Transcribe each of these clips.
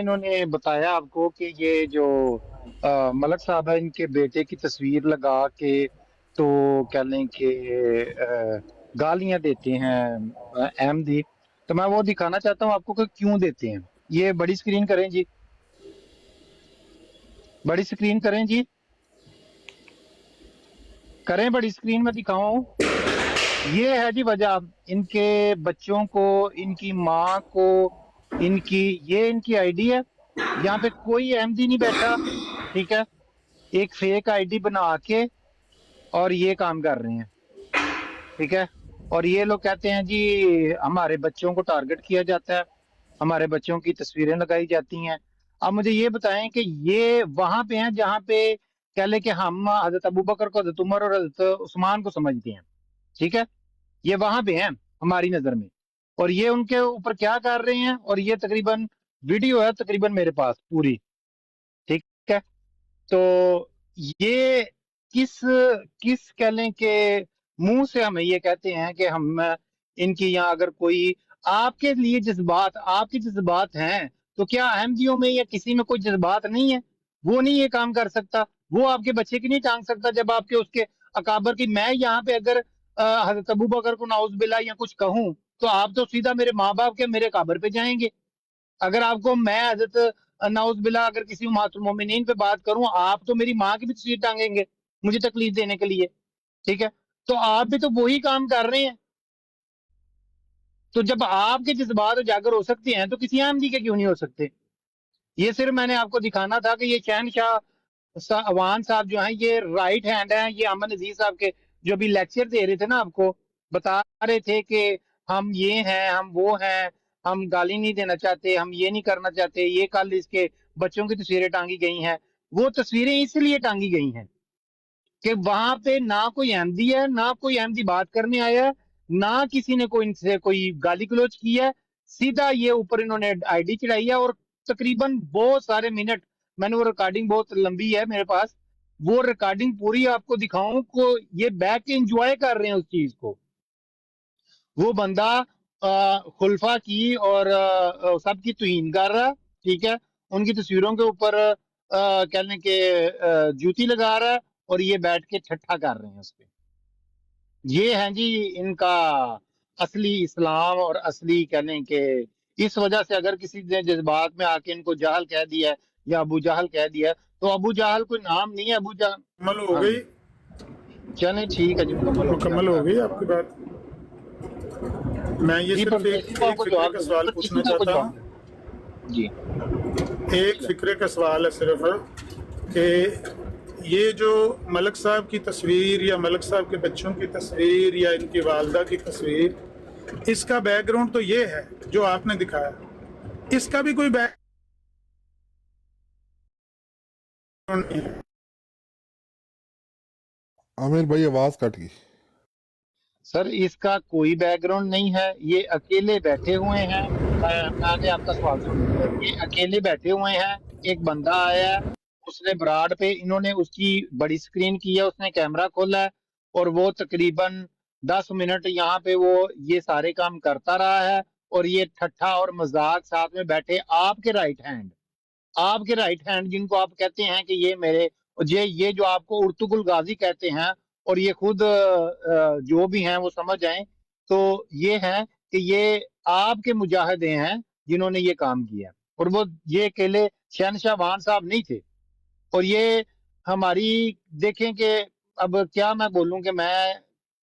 انہوں نے بتایا آپ کو کہ یہ جو ملک صاحب ہے ان کے بیٹے کی تصویر لگا کے تو کہہ لیں کہ گالیاں دیتے ہیں احمدی، تو میں وہ دکھانا چاہتا ہوں آپ کو کہ کیوں دیتے ہیں۔ یہ بڑی سکرین کریں جی، بڑی سکرین کریں جی، کریں بڑی سکرین میں دکھاؤں۔ یہ ہے جی وجہ، ان کے بچوں کو، ان کی ماں کو، یہ ان کی آئی ڈی ہے، یہاں پہ کوئی احمدی نہیں بیٹھا، ٹھیک ہے، ایک فیک آئی ڈی بنا کے اور یہ کام کر رہے ہیں، ٹھیک ہے۔ اور یہ لوگ کہتے ہیں جی ہمارے بچوں کو ٹارگٹ کیا جاتا ہے، ہمارے بچوں کی تصویریں لگائی جاتی ہیں۔ اب مجھے یہ بتائیں کہ یہ وہاں پہ ہیں جہاں پہ کہہ لیں کہ ہم حضرت ابوبکر کو، حضرت عمر اور حضرت عثمان کو سمجھتے ہیں، ٹھیک ہے، یہ وہاں پہ ہیں ہماری نظر میں، اور یہ ان کے اوپر کیا کر رہے ہیں، اور یہ تقریباً ویڈیو ہے تقریباً میرے پاس پوری، ٹھیک ہے۔ تو یہ کس کس کہہ لیں کہ منہ سے ہمیں یہ کہتے ہیں کہ ہم ان کی یہاں اگر کوئی آپ کے لیے جذبات، آپ کے جذبات ہیں تو کیا احمدیوں میں یا کسی میں کوئی جذبات نہیں ہے؟ وہ نہیں یہ کام کر سکتا، وہ آپ کے بچے کی نہیں ٹانگ سکتا جب آپ کے اس کے اکابر کی، میں یہاں پہ اگر حضرت ابوبکر کو نعوذ باللہ یا کچھ کہوں تو آپ تو سیدھا میرے ماں باپ کے میرے اکابر پہ جائیں گے۔ اگر آپ کو میں حضرت نعوذ باللہ اگر کسی امہات المومنین پہ بات کروں، آپ تو میری ماں کی بھی تصویر ٹانگیں گے مجھے تکلیف دینے کے لیے، ٹھیک ہے۔ تو آپ بھی تو وہی کام کر رہے ہیں، تو جب آپ کے جذبات اجاگر ہو سکتے ہیں تو کسی احمدی کے کیوں نہیں ہو سکتے؟ یہ صرف میں نے آپ کو دکھانا تھا کہ یہ شہنشاہ عوان صاحب جو ہیں یہ رائٹ ہینڈ ہیں، یہ امن عزیز صاحب کے جو بھی لیکچر دے رہے تھے نا، آپ کو بتا رہے تھے کہ ہم یہ ہیں، ہم وہ ہیں، ہم گالی نہیں دینا چاہتے، ہم یہ نہیں کرنا چاہتے، یہ کل اس کے بچوں کی تصویریں ٹانگی گئی ہیں۔ وہ تصویریں اس لیے ٹانگی گئی ہیں کہ وہاں پہ نہ کوئی احمدی ہے، نہ کوئی احمدی بات کرنے آیا ہے، نہ کسی نے کوئی ان سے کوئی گالی گلوچ کی ہے، سیدھا یہ اوپر انہوں نے آئی ڈی چڑھائی ہے، اور تقریباً بہت سارے منٹ، میں نے وہ ریکارڈنگ بہت لمبی ہے میرے پاس، وہ ریکارڈنگ پوری آپ کو دکھاؤں کو یہ بیٹھ کے انجوائے کر رہے ہیں اس چیز کو۔ وہ بندہ خلفا کی اور سب کی توہین کر رہا ہے، ٹھیک ہے، ان کی تصویروں کے اوپر کہہ لیں کہ جوتی لگا رہا ہے، اور یہ بیٹھ کے ٹھٹھا کر رہے ہیں اس پہ۔ یہ ہیں جی ان کا اصلی اسلام، اور اصلی کہہ لیں کہ اس وجہ سے اگر کسی نے جذبات میں آ کے ان کو جہل کہہ دیا ہے یا ابو جہل کہہ دیا ہے، تو ابو جہل کوئی نام نہیں ہے، ابو جہل۔ مکمل ہو ہاں گئی، جی چلیں ٹھیک ہے جی، مکمل ہو گئی آپ کی بات۔ آپ کی بات۔ میں یہ جی صرف پروفیسر صاحب ایک کو فکرے جواب کا دے دیں، سوال اگر کسی پوچھنا صاحب کو چاہتا جواب ہوں، دے دیں جی، ایک بسم اللہ۔ فکرے کا سوال ہے صرف کہ یہ جو ملک صاحب کی تصویر یا ملک صاحب کے بچوں کی تصویر یا ان کی والدہ کی تصویر، اس کا بیک گراؤنڈ تو یہ ہے جو آپ نے دکھایا، اس کا بھی کوئی بیک گراؤنڈ نہیں ہے؟ عامر بھائی آواز کٹ گئی۔ سر اس کا کوئی بیک گراؤنڈ نہیں ہے، یہ اکیلے بیٹھے ہوئے ہیں، میں نے آپ کا سوال سن لیا، یہ اکیلے بیٹھے ہوئے ہیں، ایک بندہ آیا ہے، اس نے براڈ پہ انہوں نے اس کی بڑی سکرین کی ہے، اس نے کیمرہ کھولا ہے، اور وہ تقریباً 10 منٹ یہاں پہ وہ یہ سارے کام کرتا رہا ہے، اور یہ ٹھٹھا اور مذاق ساتھ میں بیٹھے آپ کے رائٹ ہینڈ، آپ کے رائٹ ہینڈ جن کو آپ کہتے ہیں کہ یہ میرے، یہ جو آپ کو ارطغرل غازی کہتے ہیں، اور یہ خود جو بھی ہیں وہ سمجھ جائیں، تو یہ ہے کہ یہ آپ کے مجاہدے ہیں جنہوں نے یہ کام کیا، اور وہ یہ اکیلے شہنشاہ وان صاحب نہیں تھے۔ اور یہ ہماری دیکھیں کہ اب کیا میں بولوں کہ میں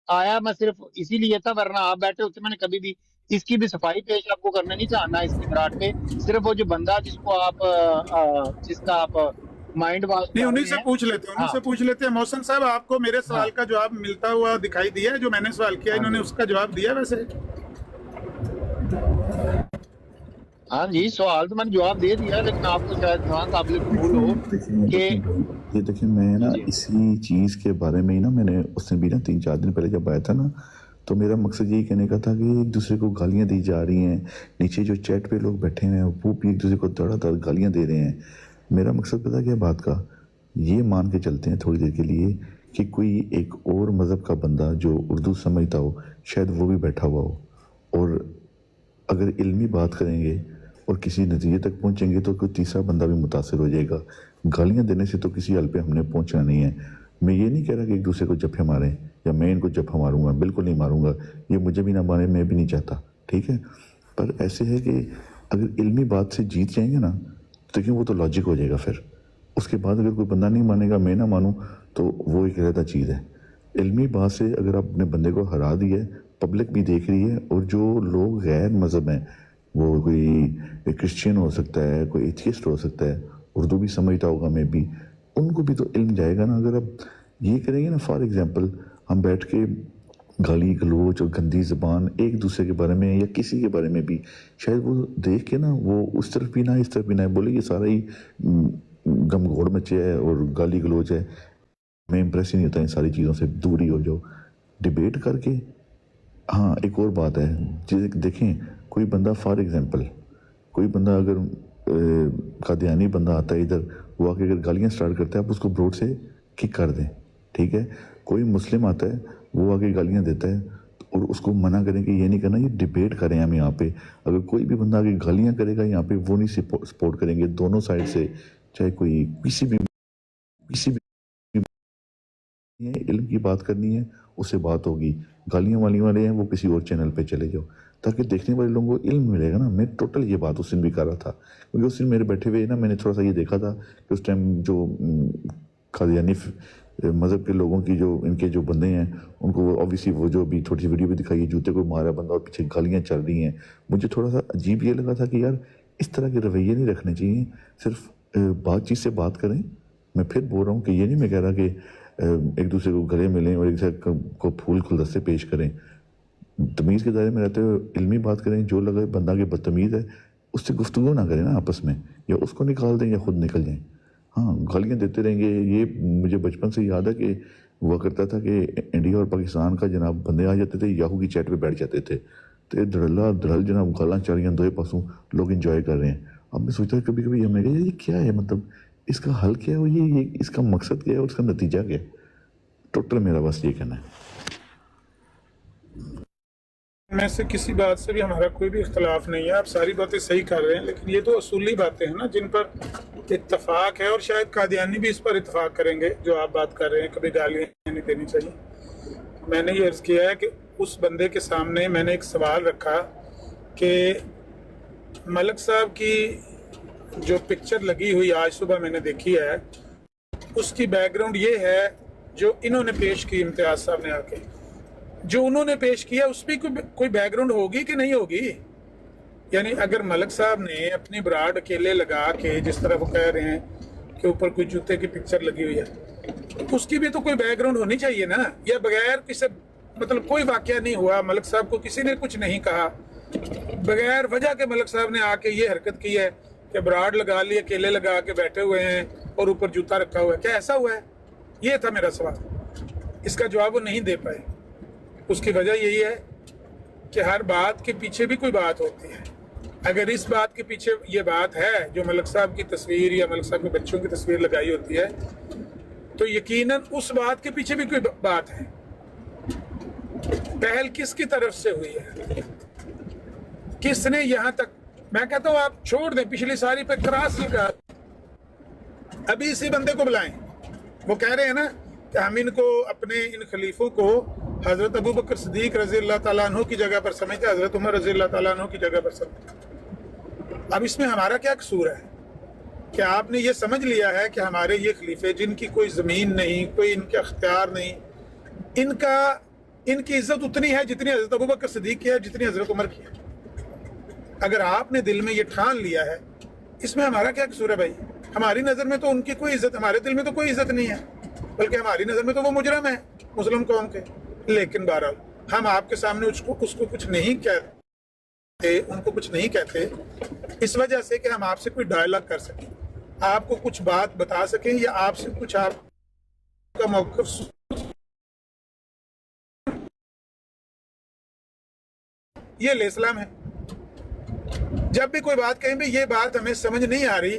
آیا میں صرف اسی لیے تھا، ورنہ آپ بیٹھے ہوتے میں نے کبھی بھی اس کی بھی صفائی پیش آپ کو کرنا نہیں چاہنا اس کی براٹ پہ، صرف وہ جو بندہ جس کو آپ جس کا آپ مائنڈ واش نہیں، کر انہی رہے سے ہیں۔ پوچھ لیتے ہیں محسن صاحب، آپ کو میرے ہاں سوال کا جواب ملتا ہوا دکھائی دیا ہے؟ جو میں نے سوال کیا ہاں انہوں نے جی اس کا جواب دیا ویسے؟ ہاں جی، سوال تو میں نے جواب دے دیا، لیکن آپ کو شاید نہ قابل قبول ہو کہ دیکھیں میں جی نا جی اسی چیز کے بارے میں ہی نا، میں نے اس نے بھی نا 3-4 دن پہلے جب آیا تھا نا، تو میرا مقصد یہی کہنے کا تھا کہ ایک دوسرے کو گالیاں دی جا رہی ہیں، نیچے جو چیٹ پہ لوگ بیٹھے ہیں وہ بھی ایک دوسرے کو دڑا دڑ گالیاں دے رہے ہیں۔ میرا مقصد پتا کیا بات کا، یہ مان کے چلتے ہیں تھوڑی دیر کے لیے کہ کوئی ایک اور مذہب کا بندہ جو اردو سمجھتا ہو شاید وہ بھی بیٹھا ہوا ہو، اور اگر علمی بات کریں گے اور کسی نتیجے تک پہنچیں گے تو کوئی تیسرا بندہ بھی متاثر ہو جائے گا. گالیاں دینے سے تو کسی حل پہ ہم نے پہنچنا نہیں ہے. میں یہ نہیں کہہ رہا کہ ایک دوسرے کو جپھے ماریں یا میں ان کو جپھا ماروں گا، بالکل نہیں ماروں گا، یہ مجھے بھی نہ مارے، میں بھی نہیں چاہتا، ٹھیک ہے. پر ایسے ہے کہ اگر علمی بات سے جیت جائیں گے نا تو دیکھیں وہ تو لاجک ہو جائے گا. پھر اس کے بعد اگر کوئی بندہ نہیں مانے گا، میں نہ مانوں، تو وہ ایک علیحدہ چیز ہے. علمی بات سے اگر آپ اپنے بندے کو ہرا دی ہے، پبلک بھی دیکھ رہی ہے، اور جو لوگ غیر مذہب ہیں، وہ کوئی کرسچین ہو سکتا ہے، کوئی ایتھیسٹ ہو سکتا ہے، اردو بھی سمجھتا ہوگا میں بھی، ان کو بھی تو علم جائے گا نا. اگر آپ یہ کریں گے نا، فار ایگزامپل ہم بیٹھ کے گالی گلوچ اور گندی زبان ایک دوسرے کے بارے میں یا کسی کے بارے میں بھی، شاید وہ دیکھ کے نا وہ اس طرف بھی نہ اس طرف بھی نہ بولے یہ سارا ہی گم گھوڑ مچے ہے اور گالی گلوچ ہے. میں امپریس ہی نہیں ہوتا ان ساری چیزوں سے، دور ہی ہو جاؤ. ڈیبیٹ کر کے. ہاں ایک اور بات ہے، دیکھیں کوئی بندہ فار ایگزامپل کوئی بندہ اگر قادیانی بندہ آتا ہے ادھر، وہ آ کے اگر گالیاں سٹارٹ کرتا ہے آپ اس کو بروڈ سے کک کر دیں، ٹھیک ہے. کوئی مسلم آتا ہے وہ آ کے گالیاں دیتا ہے اور اس کو منع کریں کہ یہ نہیں کرنا، یہ ڈیبیٹ کریں ہم یہاں پہ. اگر کوئی بھی بندہ آگے گالیاں کرے گا یہاں پہ، وہ نہیں سپورٹ کریں گے دونوں سائڈ سے، چاہے کوئی کسی بھی علم کی بات کرنی ہے اس سے بات ہوگی. گالیاں والیاں والے ہیں وہ کسی اور چینل پہ چلے جاؤ تاکہ دیکھنے والے لوگوں کو علم ملے گا نا. میں ٹوٹل یہ بات اس دن بھی کر رہا تھا کیونکہ اس دن میرے بیٹھے ہوئے نا میں نے تھوڑا سا یہ دیکھا تھا کہ اس ٹائم جو قادیانی مذہب کے لوگوں کی جو ان کے جو بندے ہیں ان کو اوبیسلی وہ جو بھی تھوڑی سی ویڈیو بھی دکھائی ہے، جوتے کو مارا بندہ اور پیچھے گالیاں چل رہی ہیں. مجھے تھوڑا سا عجیب یہ لگا تھا کہ یار اس طرح کے رویے نہیں رکھنے چاہیے، صرف بات چیت سے بات کریں. میں پھر بول رہا ہوں کہ یہ نہیں میں کہہ رہا کہ ایک دوسرے کو گلے ملیں اور ایک دوسرے کو پھول گلدستے پیش کریں. تمیز کے دائرے میں رہتے ہوئے علمی بات کریں. جو لگے بندہ کہ بدتمیز ہے اس سے گفتگو نہ کریں نا آپس میں، یا اس کو نکال دیں یا خود نکل جائیں. ہاں گالیاں دیتے رہیں گے. یہ مجھے بچپن سے یاد ہے کہ ہوا کرتا تھا کہ انڈیا اور پاکستان کا جناب بندے آ جاتے تھے، یاہو کی چیٹ پہ بیٹھ جاتے تھے تو دھڑلہ دھڑل جناب گالاں چل رہی ہیں دوئے پاسوں، لوگ انجوائے کر رہے ہیں. اب میں سوچتا ہے کبھی کبھی ہمیں کہا یہ کیا ہے، مطلب اس کا حل کیا ہے، یہ اس کا مقصد کیا ہے اور اس کا نتیجہ کیا ہے. ٹوٹل میرا بس یہ کہنا ہے. میں سے کسی بات سے بھی ہمارا کوئی بھی اختلاف نہیں ہے، آپ ساری باتیں صحیح کر رہے ہیں، لیکن یہ تو اصولی باتیں ہیں نا جن پر اتفاق ہے، اور شاید قادیانی بھی اس پر اتفاق کریں گے جو آپ بات کر رہے ہیں. کبھی گالیاں نہیں دینی چاہیے. میں نے یہ عرض کیا ہے کہ اس بندے کے سامنے میں نے ایک سوال رکھا کہ ملک صاحب کی جو پکچر لگی ہوئی آج صبح میں نے دیکھی ہے، اس کی بیک گراؤنڈ یہ ہے جو انہوں نے پیش کی، امتیاز صاحب نے آ کے جو انہوں نے پیش کیا اس پہ کوئی بیک گراؤنڈ ہوگی کہ نہیں ہوگی. یعنی اگر ملک صاحب نے اپنی براڈ اکیلے لگا کے جس طرح وہ کہہ رہے ہیں کہ اوپر کوئی جوتے کی پکچر لگی ہوئی ہے، اس کی بھی تو کوئی بیک گراؤنڈ ہونی چاہیے نا. یا بغیر کسی مطلب کوئی واقعہ نہیں ہوا، ملک صاحب کو کسی نے کچھ نہیں کہا، بغیر وجہ کے ملک صاحب نے آ کے یہ حرکت کی ہے کہ براڈ لگا لی، اکیلے لگا کے بیٹھے ہوئے ہیں اور اوپر جوتا رکھا ہوا ہے. کیا ایسا ہوا ہے؟ یہ تھا میرا سوال. اس کا جواب وہ نہیں دے پائے. اس کی وجہ یہی ہے کہ ہر بات کے پیچھے بھی کوئی بات ہوتی ہے. اگر اس بات کے پیچھے یہ بات ہے جو ملک صاحب کی تصویر یا ملک صاحب کے بچوں کی تصویر لگائی ہوتی ہے، تو یقیناً اس بات کے پیچھے بھی کوئی بات ہے. پہل کس کی طرف سے ہوئی ہے، کس نے یہاں تک. میں کہتا ہوں آپ چھوڑ دیں، پچھلی ساری پہ کراس لگا. ابھی اسی بندے کو بلائیں. وہ کہہ رہے ہیں نا کہ ہم ان کو اپنے ان خلیفوں کو حضرت ابو بکر صدیق رضی اللہ تعالیٰ عنہ کی جگہ پر سمجھتے، حضرت عمر رضی اللہ تعالیٰ عنہ کی جگہ پر سمجھتے. اب اس میں ہمارا کیا قصور ہے کہ آپ نے یہ سمجھ لیا ہے کہ ہمارے یہ خلیفے جن کی کوئی زمین نہیں، کوئی ان کا اختیار نہیں، ان کی عزت اتنی ہے جتنی حضرت ابو بکر صدیق کی ہے، جتنی حضرت عمر کی ہے. اگر آپ نے دل میں یہ ٹھان لیا ہے، اس میں ہمارا کیا قصور ہے بھائی؟ ہماری نظر میں تو ان کی کوئی عزت، ہمارے دل میں تو کوئی عزت نہیں ہے، بلکہ ہماری نظر میں تو وہ مجرم ہے مسلم قوم کے. لیکن بہرحال ہم آپ کے سامنے اس کو کچھ نہیں کہتے، ان کو کچھ نہیں کہتے اس وجہ سے کہ ہم آپ سے کوئی ڈائلاگ کر سکیں، آپ کو کچھ بات بتا سکیں، یا آپ سے کچھ آپ کا موقف. یہ علیہ السلام ہے. جب بھی کوئی بات کہیں بھی یہ بات ہمیں سمجھ نہیں آ رہی،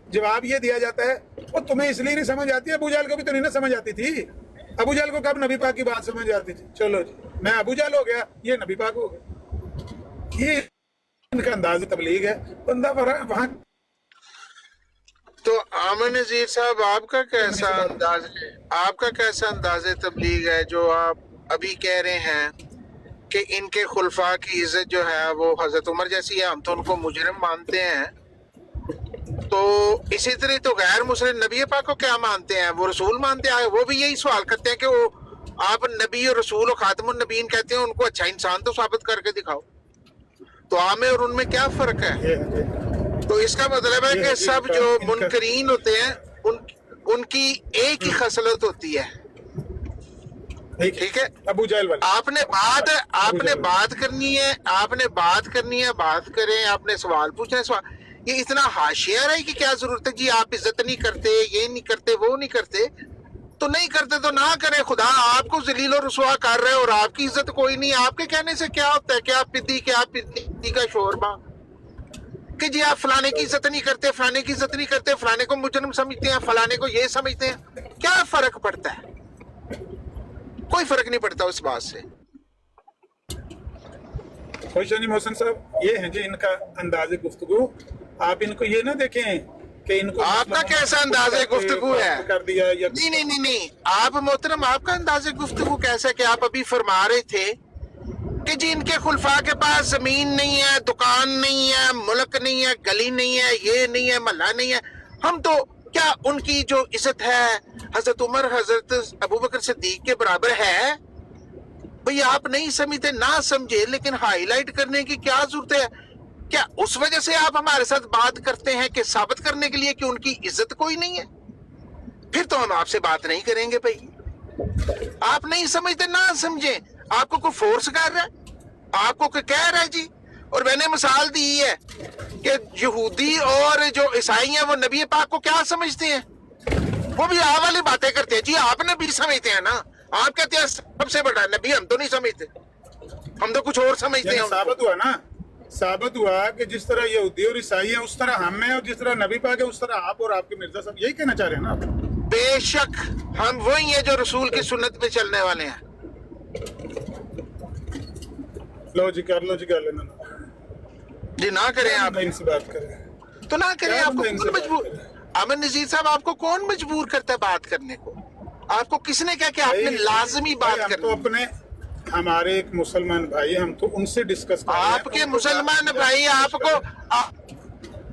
جواب یہ دیا جاتا ہے وہ تمہیں اس لیے نہیں سمجھ آتی. ابو جہل کو بھی تو نہیں نہ سمجھ آتی تھی. ابو جہل کو کب نبی پاک کی بات سمجھ آتی تھی؟ چلو جی میں ابو جہل ہو گیا، یہ نبی پاک ہو گیا. یہ इनका अंदाज तबलीग है, बंदा वहाँ तो आमिर नजीर साहब आपका कैसा अंदाज तबलीग है जो आप अभी कह रहे हैं कि इनके खुलफा की इज्जत जो है वो हजरत उमर जैसी है, हम तो उनको मुजरिम मानते हैं, तो इसी तरह तो गैर मुस्लिम नबी पाक को क्या मानते हैं? वो रसूल मानते हैं। वो भी यही सवाल करते हैं कि वो आप नबी और रसूल और खातमुन नबीन कहते हैं, उनको अच्छा इंसान तो साबित करके दिखाओ। तो आमे और उनमें क्या फर्क है? तो इसका मतलब है कि सब जो मुनकरीन होते हैं उनकी एक ही खसलत होती है, ठीक है? अबू जहल वाले। आपने बात करनी है, बात करें। आपने सवाल पूछना है, सवाल। ये इतना हाशिया है कि क्या जरूरत है जी? आप इज्जत नहीं करते, ये नहीं करते, वो नहीं करते, तो नहीं करते तो ना करें। खुदा आपको जलील और रुसवा कर रहे और आपकी इज्जत कोई नहीं। आपके कहने से क्या होता है? क्या पिद्दी का शोरबा कि जी आप फलाने की इज्जत नहीं करते, फलाने की इज्जत नहीं करते, फलाने को मुजरिम समझते हैं, फलाने को ये समझते हैं। क्या फर्क पड़ता है? कोई फर्क नहीं पड़ता उस बात से। खुशानी मोहसिन साहब, ये है जी इनका अंदाज़े गुफ्तगू। आप इनको ये ना देखें कि इनको आपका कैसा अंदाज़े गुफ्तगू है कर दिया या नहीं। आप मोहतरम, आपका अंदाज़े गुफ्तगू कैसा है कि आप अभी फरमा रहे थे कि जी इनके खुलफा के पास जमीन नहीं है, दुकान नहीं है, मुल्क नहीं है, गली नहीं है, ये नहीं है, महल्ला नहीं है। हम तो क्या उनकी जो इज्जत है हजरत उमर, हजरत अबू बकर सिद्दीक के बराबर है? भाई आप नहीं समझते, ना समझे, लेकिन हाईलाइट करने की क्या जरूरत है? क्या उस वजह से आप हमारे साथ बात करते हैं कि साबित करने के लिए कि उनकी इज्जत कोई नहीं है? फिर तो हम आपसे बात नहीं करेंगे भाई। आप नहीं समझते, ना समझे। आपको कोई फोर्स कर रहा है, आपको कोई कह रहा है जी। और मैंने मिसाल दी है कि यहूदी और जो ईसाई हैं वो नबी पाक को क्या समझते हैं? वो भी आ वाली बातें करते हैं जी। आप नबी समझते हैं ना, आप कहते हैं सबसे बड़ा नबी, हम तो नहीं समझते, हम तो कुछ और समझते हैं। साबित हुआ कि जिस तरह यहूदी और ईसाई है उस तरह हम हैं, और जिस तरह नबी पाक है उस तरह आप और आपके मिर्जा साहब। यही कहना चाह रहे हैं ना आप? बेशक हम वही हैं जो रसूल की सुन्नत पे चलने वाले हैं। लो जी कर लेना जी। ना करें आप, इनसे बात करें तो ना करें। आपको इनसे कौन बात मजबूर, आमिर नजीर साहब, आपको कौन मजबूर करता है बात करने को? आपको किसने कहा कि आपने लाजमी बात हम करनी? तो अपने हमारे एक मुसलमान भाई, हम तो उनसे डिस्कस कर रहे हैं। आपके मुसलमान भाई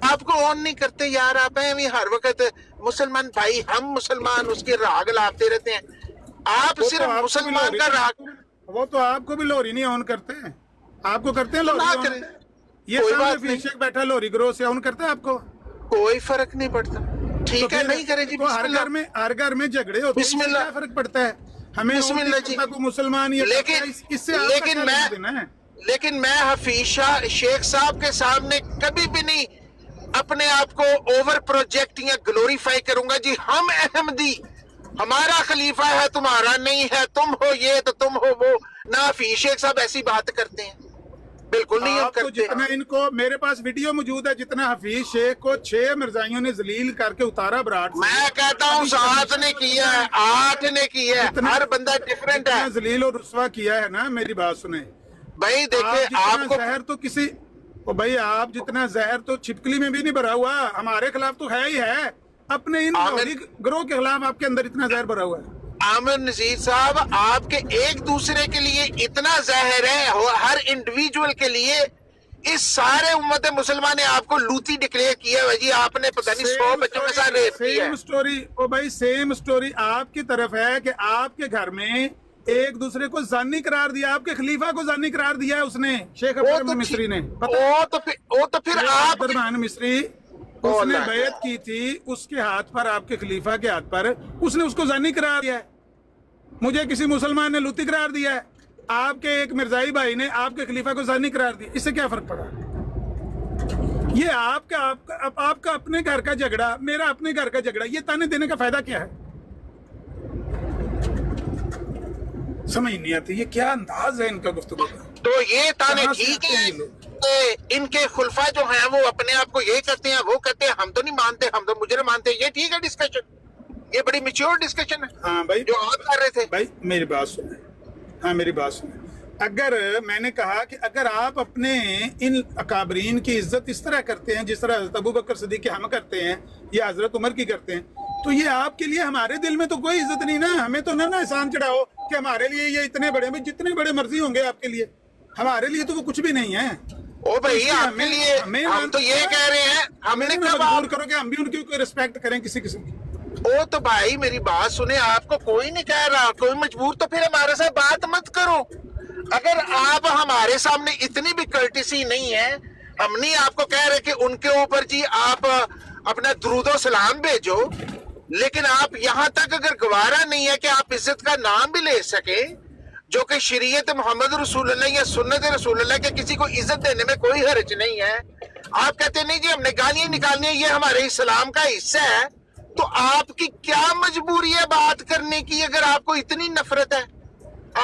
आपको ऑन नहीं करते यार। आप हैं हर वक्त मुसलमान भाई, हम मुसलमान, उसके राग लाते रहते हैं। आप सिर्फ मुसलमान का राग, वो तो आपको भी लोरी नहीं ऑन करते हैं। आपको करते हैं लोरी ना ऑन? करें, ये कोई सामने बात नहीं। फीशेक बैठा लोरी ग्रोह से ऑन करता है आपको? कोई फर्क नहीं पड़ता। ठीक है, नहीं करें जी। तो हर घर में झगड़े होते हैं, इससे क्या फर्क पड़ता है हमें? बिस्मिल्लाह जी। को मुसलमान ये लेकिन मैं हफीज शेख साहब के सामने कभी भी नहीं अपने आप को ओवर प्रोजेक्ट या ग्लोरीफाई करूंगा जी। हम अहमदी, हमारा खलीफा है, तुम्हारा नहीं है, तुम हो ये तो तुम हो वो। ना हफीज शेख साहब ऐसी बात करते हैं, बिल्कुल नहीं हम करते। जितना इनको, मेरे पास वीडियो मौजूद है, जितना हफीज शेख को 6 मिर्जाइयों ने जलील करके उतारा बराट से। मैं कहता हूँ 7 ने किया है, 8 ने किया है। हर बंदा डिफरेंट है। जलील और रुसवा किया है ना। मेरी बात सुने भाई, देखिए आपको जहर तो किसी, ओ भाई आप जितना जहर तो छिपकली में भी नहीं भरा हुआ, हमारे खिलाफ तो है ही है। अपने इन ग्रोह के खिलाफ आपके अंदर इतना जहर भरा हुआ है। आमिर नजीर साहब, आपके एक दूसरे के लिए इतना जहर है, हर इंडिविजुअल के लिए। इस सारे उम्मत मुसलमान ने आपको लूती डिक्लेयर किया है जी। आपने पता नहीं 100 बच्चों के साथ रेप किया है। सेम स्टोरी, ओ भाई सेम स्टोरी आपकी तरफ है कि आपके घर में एक दूसरे को जानी करार दिया, आपके खलीफा को जानी करार दिया है उसने, शेख अब्दुल मिस्री ने। वो तो फिर आप मिस्री, उसने बैत की थी, उसके हाथ पर, आपके खलीफा के हाथ पर उसने उसको जानी करार दिया है। मुझे किसी मुसलमान ने लूती करार दिया है, आपके एक मिर्जाई भाई ने आपके खलीफा को जानी करार दिया। इससे क्या फर्क पड़ा? ये आपका अपने घर का झगड़ा, मेरा अपने घर का झगड़ा, ये ताने देने का फायदा क्या है? समझ नहीं आती ये क्या अंदाज है इनका गुफ्तगू का। तो ये ताने ठीक है, इनके खुलफा जो हैं वो अपने आप को ये कहते हैं, वो कहते हैं, हम तो नहीं मानते, हम तो मुजरिम मानते हैं। ये ठीक है डिस्कशन, ये बड़ी मैच्योर डिस्कशन है। हाँ भाई, जो आप कर रहे थे। भाई मेरी बात सुने, हाँ मेरी बात सुने। اگر میں نے کہا کہ اگر آپ اپنے ان اکابرین کی عزت اس طرح کرتے ہیں جس طرح حضرت ابو بکر صدیق کی ہم کرتے ہیں یا حضرت عمر کی کرتے ہیں تو یہ آپ کے لیے ہمارے دل میں تو کوئی عزت نہیں نا. ہمیں تو نہ احسان چڑھاؤ کہ ہمارے لیے یہ اتنے بڑے ہیں. جتنے بڑے مرضی ہوں گے آپ کے لیے, ہمارے لیے تو وہ کچھ بھی نہیں ہے. او بھائی آپ کے لیے ہم تو یہ کہہ رہے ہیں, ہم نے کب مجبور کرو کہ ہم بھی ان کی ریسپیکٹ کریں کسی قسم کی. او تو بھائی میری بات سنیں, آپ کو کوئی نہیں کہہ رہا, کوئی مجبور تو پھر ہمارے ساتھ بات مت کرو. اگر آپ ہمارے سامنے اتنی بھی کرٹیسی نہیں ہے, ہم نہیں آپ کو کہہ رہے کہ ان کے اوپر جی آپ اپنا درود و سلام بھیجو, لیکن آپ یہاں تک اگر گوارا نہیں ہے کہ آپ عزت کا نام بھی لے سکیں, جو کہ شریعت محمد رسول اللہ یا سنت رسول اللہ کے کسی کو عزت دینے میں کوئی حرج نہیں ہے. آپ کہتے نہیں جی ہم نے گالیاں نکالنی ہے, یہ ہمارے اسلام کا حصہ ہے, تو آپ کی کیا مجبوری ہے بات کرنے کی اگر آپ کو اتنی نفرت ہے؟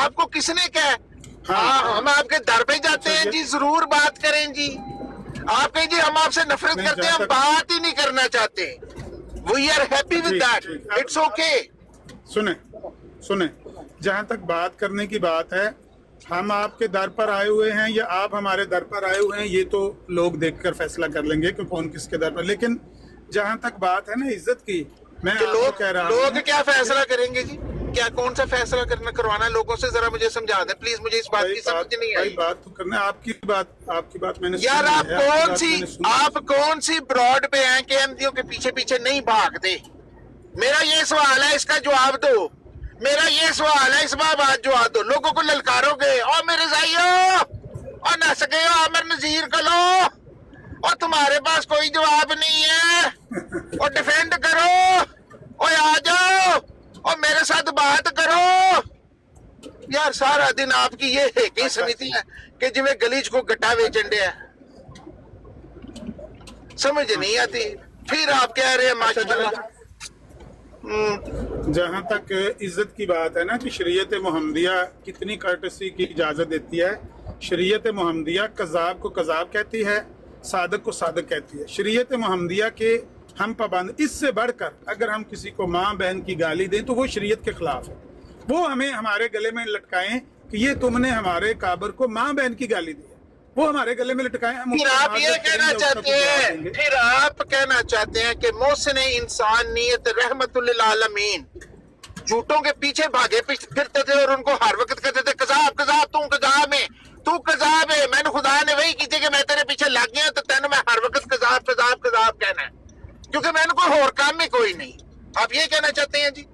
آپ کو کس نے کہا؟ ہاں ہم آپ کے در پہ جاتے ہیں جی, ضرور بات کریں جی. آپ کہیں جی ہم آپ سے نفرت کرتے ہیں, ہم بات ہی نہیں کرنا چاہتے. We are happy with that, it's okay. سنیں جہاں تک بات کرنے کی بات ہے, ہم آپ کے در پر آئے ہوئے ہیں یا آپ ہمارے در پر آئے ہوئے ہیں, یہ تو لوگ دیکھ کر فیصلہ کر لیں گے کہ کون کس کے در پر. لیکن جہاں تک بات ہے نا عزت کی, میں آپ کو کہہ رہا ہوں, لوگ کیا فیصلہ کریں گے جی؟ کیا کون سا فیصلہ کروانا لوگوں سے, ذرا مجھے سمجھا دیں پلیز, مجھے اس بات کی سمجھ نہیں آئی. بات تو کرنا, آپ کی بات میں نے یار آپ کون سی براڈ پہ ہیں کہ احمدیوں کے پیچھے پیچھے نہیں بھاگتے؟ میرا یہ سوال ہے, اس کا جواب دو. میرا یہ سوال ہے, اس بات جواب دو. لوگوں کو للکارو گے اور میرے زائیو اور نہ سکے ہو عامر نذیر کو لو, اور تمہارے پاس کوئی جواب نہیں ہے, اور ڈیفینڈ کرو, اور آ جاؤ اور میرے ساتھ بات کرو. یار سارا دن آپ کی یہ ہے کہ سمیتی ہے کہ جی میں گلیچ کو گٹا ویچنڈے ہے, سمجھ نہیں آتی. پھر آپ کہہ رہے ہیں ماشاءاللہ. جہاں تک عزت کی بات ہے نا کہ شریعت محمدیہ کتنی کرٹسی کی اجازت دیتی ہے. شریعت محمدیہ کذاب کو کذاب کہتی ہے, صادق کو صادق کہتی ہے. شریعت محمدیہ کے ہم پابند, اس سے بڑھ کر اگر ہم کسی کو ماں بہن کی گالی دیں تو وہ شریعت کے خلاف ہے. وہ ہمیں ہمارے گلے میں لٹکائیں کہ یہ تم نے ہمارے کابر کو ماں بہن کی گالی دی ہے, وہ ہمارے گلے میں لٹکائیں. پھر آپ یہ کہنا چاہتے ہیں, پھر آپ کہنا چاہتے ہیں کہ محسن انسان نیت رحمت للعالمین جھوٹوں کے پیچھے بھاگے پھرتے تھے اور ان کو ہر وقت کہتے تھے کذاب کذاب, تو کذاب ہے, تو کذاب ہے. میں نے خدا نے وہی کی تھی کہ میں تیرے پیچھے لگ گیا تو تینوں میں ہر وقت کذاب کذاب کذاب کہنا ہے, کیونکہ میں نے کوئی اور کام میں کوئی نہیں. آپ یہ کہنا چاہتے ہیں جی؟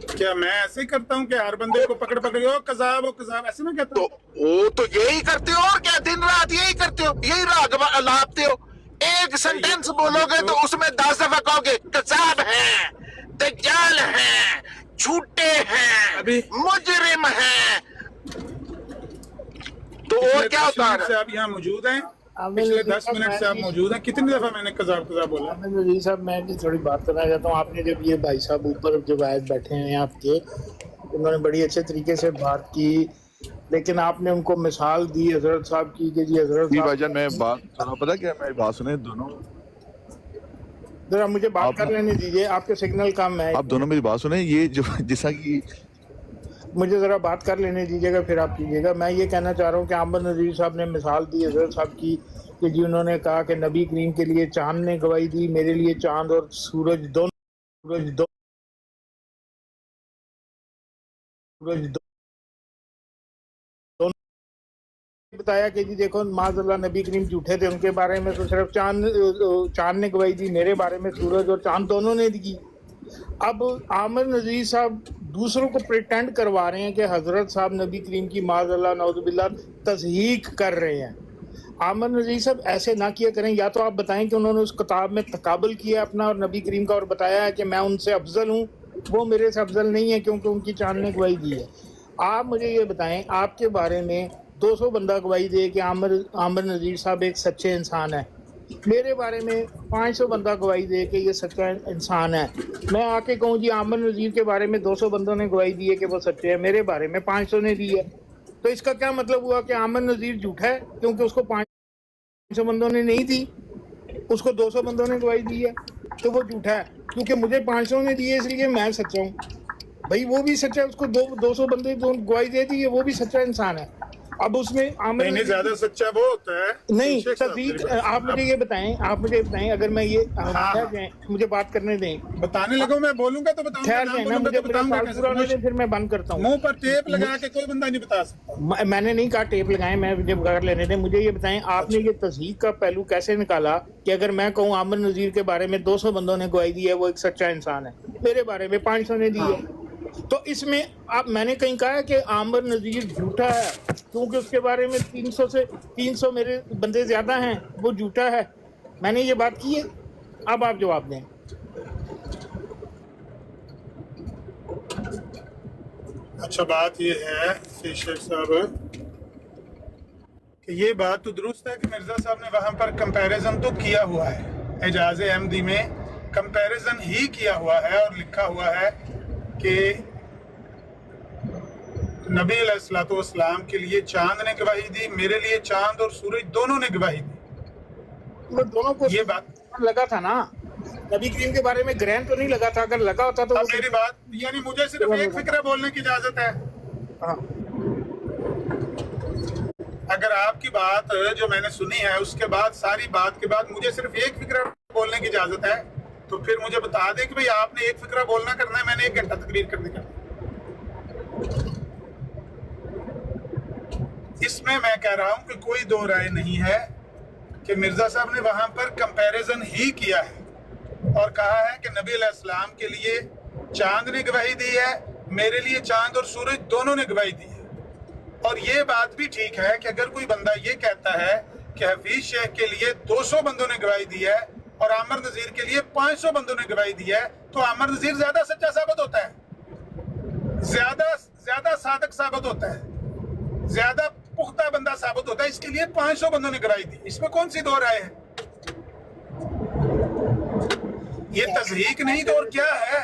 کیا میں ایسے ہی کرتا ہوں کہ ہر بندے کو پکڑ ہو کذاب ایسے میں کہتا ہوں؟ تو یہی کرتے ہو, اور کیا دن رات یہی کرتے ہو, یہی راگ لاپتے ہو. ایک سنٹینس بولو گے تو اس میں 10 دفعہ کہو گے کذاب ہیں, دجال ہیں, جھوٹے ہیں, مجرم ہیں. تو اور کیا ہوتا ہے؟ آپ یہاں موجود ہیں, پچھلے 10 منٹ سے آپ موجود ہیں, کتنی دفعہ میں نے کذاب بولا؟ نذیر صاحب میں بھی تھوڑی بات کرنا چاہتا ہوں. آپ نے جب یہ بھائی صاحب اوپر جو آئے بیٹھے ہیں آپ کے, انہوں نے بڑی اچھے طریقے سے بات کی, لیکن آپ نے ان کو مثال دی حضرت صاحب کی کہ جی حضرت جی بھائی جان میں بات پتا کیا, میں بات سنیں دونوں, ذرا مجھے بات کر لینے دیجیے, آپ کے سگنل کم ہے. آپ دونوں میری بات سنیں, یہ جو جیسا کہ مجھے ذرا بات کر لینے دیجیے گا پھر آپ کیجیے گا. میں یہ کہنا چاہ رہا ہوں کہ عامر نذیر صاحب نے مثال دی حضرت صاحب کی کہ جی انہوں نے کہا کہ نبی کریم کے لیے چاند نے گواہی دی, میرے لیے چاند اور سورج دونوں بتایا کہ جی دیکھو معاذ اللہ نبی کریم جھوٹے تھے, ان کے بارے میں تو صرف چاند نے گواہی دی, میرے بارے میں سورج اور چاند دونوں نے دی. اب عامر نذیر صاحب دوسروں کو پریٹینڈ کروا رہے ہیں کہ حضرت صاحب نبی کریم کی معاذ اللہ نعوذ باللہ تصحیح کر رہے ہیں. عامر نذیر صاحب ایسے نہ کیا کریں, یا تو آپ بتائیں کہ انہوں نے اس کتاب میں تقابل کیا اپنا اور نبی کریم کا اور بتایا ہے کہ میں ان سے افضل ہوں, وہ میرے سے افضل نہیں ہے کیونکہ ان کی چاند نے گواہی دی ہے. آپ مجھے یہ بتائیں آپ کے بارے میں 200 بندہ گواہی دے کہ عامر نذیر صاحب ایک سچے انسان ہے, میرے بارے میں 500 بندہ گواہی دے کہ یہ سچا انسان ہے. میں آ کے کہوں جی عامر نذیر کے بارے میں 200 بندوں نے گواہی دی ہے کہ وہ سچے ہیں, میرے بارے میں 500 نے دی ہے, تو اس کا کیا مطلب ہوا کہ عامر نذیر جھوٹا ہے کیونکہ اس کو 500 بندوں نے نہیں دی, اس کو 200 بندوں نے گواہی دی ہے تو وہ جھوٹا ہے, کیونکہ مجھے 500 نے دی ہے اس لیے میں سچا ہوں. भाई वो भी सच्चा, उसको 200 बंदे तो गवाही दे दी है, वो भी सच्चा इंसान है। अब उसमें आमिर नहीं ज्यादा सच्चा वो होता है नहीं शेख साहब, तस्दीक, मेरी बात। आप मुझे ये बताएं अगर मैं ये ठहर जाएं, मुझे बात करने दें, बताने लगो मैं बोलूंगा तो बताऊंगा, ठहर नाम जाएं ना, बोलूंगा मुझे तो मेरा बताऊंगा सवाल कैसे? पूरा होने दें, फिर मैं बंद करता हूँ। मुंह पर टेप लगा के कोई बंदा नहीं बता सकता। मैंने नहीं कहा टेप लगाएं, मैं मुझे बगैर लेने दें। मुझे ये बताएं आपने ये तस्दीक का पहलू कैसे निकाला कि अगर मैं कहूँ आमिर नज़ीर के बारे में 200 बंदों ने गवाही दी है, वो एक सच्चा इंसान है, मेरे बारे में 500 ने दी है, तो इसमें आप मैंने कहीं कहा है कि आमिर नज़ीर झूठा है क्योंकि उसके बारे में 300 मेरे बंदे ज्यादा हैं, वो झूठा है? मैंने ये बात की है? अब आप जवाब दें। अच्छा बात ये है शेख साहब कि ये बात तो दुरुस्त है कि मिर्जा साहब ने वहां पर कंपैरिजन तो किया हुआ है, एजाज अहमदी में कंपैरिजन ही किया हुआ है और लिखा हुआ है कि नबी अलैहिस्सलाम के लिए चांद ने गवाही दी, मेरे लिए चांद और सूरज दोनों ने गवाही दी। वो दोनों को ये बात लगा था ना, नबी करीम के बारे में ग्रहण तो नहीं लगा था, अगर लगा होता तो अब मेरी बात यानी मुझे सिर्फ एक फिक्रा बोलने की इजाजत है। हाँ। अगर आपकी बात जो मैंने सुनी है उसके बाद सारी बात के बाद मुझे सिर्फ एक फिक्रा बोलने की इजाजत है, तो फिर मुझे बता दें कि भाई आपने एक फिक्रा बोलना करना है, मैंने 1 घंटा तकरीर करने का। इसमें मैं कह रहा हूं कि कोई दो राय नहीं है कि मिर्जा साहब ने वहां पर कंपैरिजन ही किया है और कहा है कि नबी अलैहिस्सलाम के लिए चांद ने गवाही दी है, मेरे लिए चांद और सूरज दोनों ने गवाही दी है। और ये बात भी ठीक है कि अगर कोई बंदा ये कहता है कि हफीज शेख के लिए 200 बंदों ने गवाही दी है और आमिर नज़ीर के लिए 500 बंदों ने गवाही दी है, तो आमिर नज़ीर ज्यादा सच्चा साबित होता है, ज्यादा सादक साबित होता है, ज्यादा पुख्ता बंदा साबित होता है। इसके लिए 500 बंदों ने गवाही दी, इसमें कौन सी दो राय है? ये तज़हीक नहीं तो और क्या है?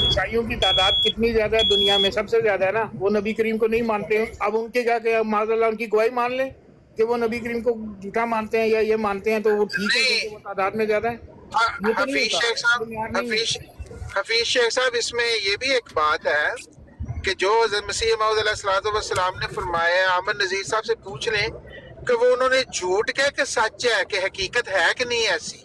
ईसाइयों की तादाद कितनी ज्यादा है दुनिया में? सबसे ज्यादा है ना। वो नबी करीम को नहीं मानते हैं, अब उनके क्या कि माज़अल्लाह उनकी गवाही मान लें कि वो नबी करीम को झूठा मानते हैं या ये मानते हैं, तो वो ठीक है क्योंकि वो तादाद में ज्यादा है। ये तो नहीं हफीज होता। शेख साहब, दुनिया में नहीं हफीज शेख साहब, इसमें ये भी एक बात है कि जो मसीह मौऊद अलैहिस्सलाम ने फरमाया है, आमिर नज़ीर साहब से पूछ लें कि वो उन्होंने झूठ कह के सच है कि हकीकत है कि नहीं ऐसी?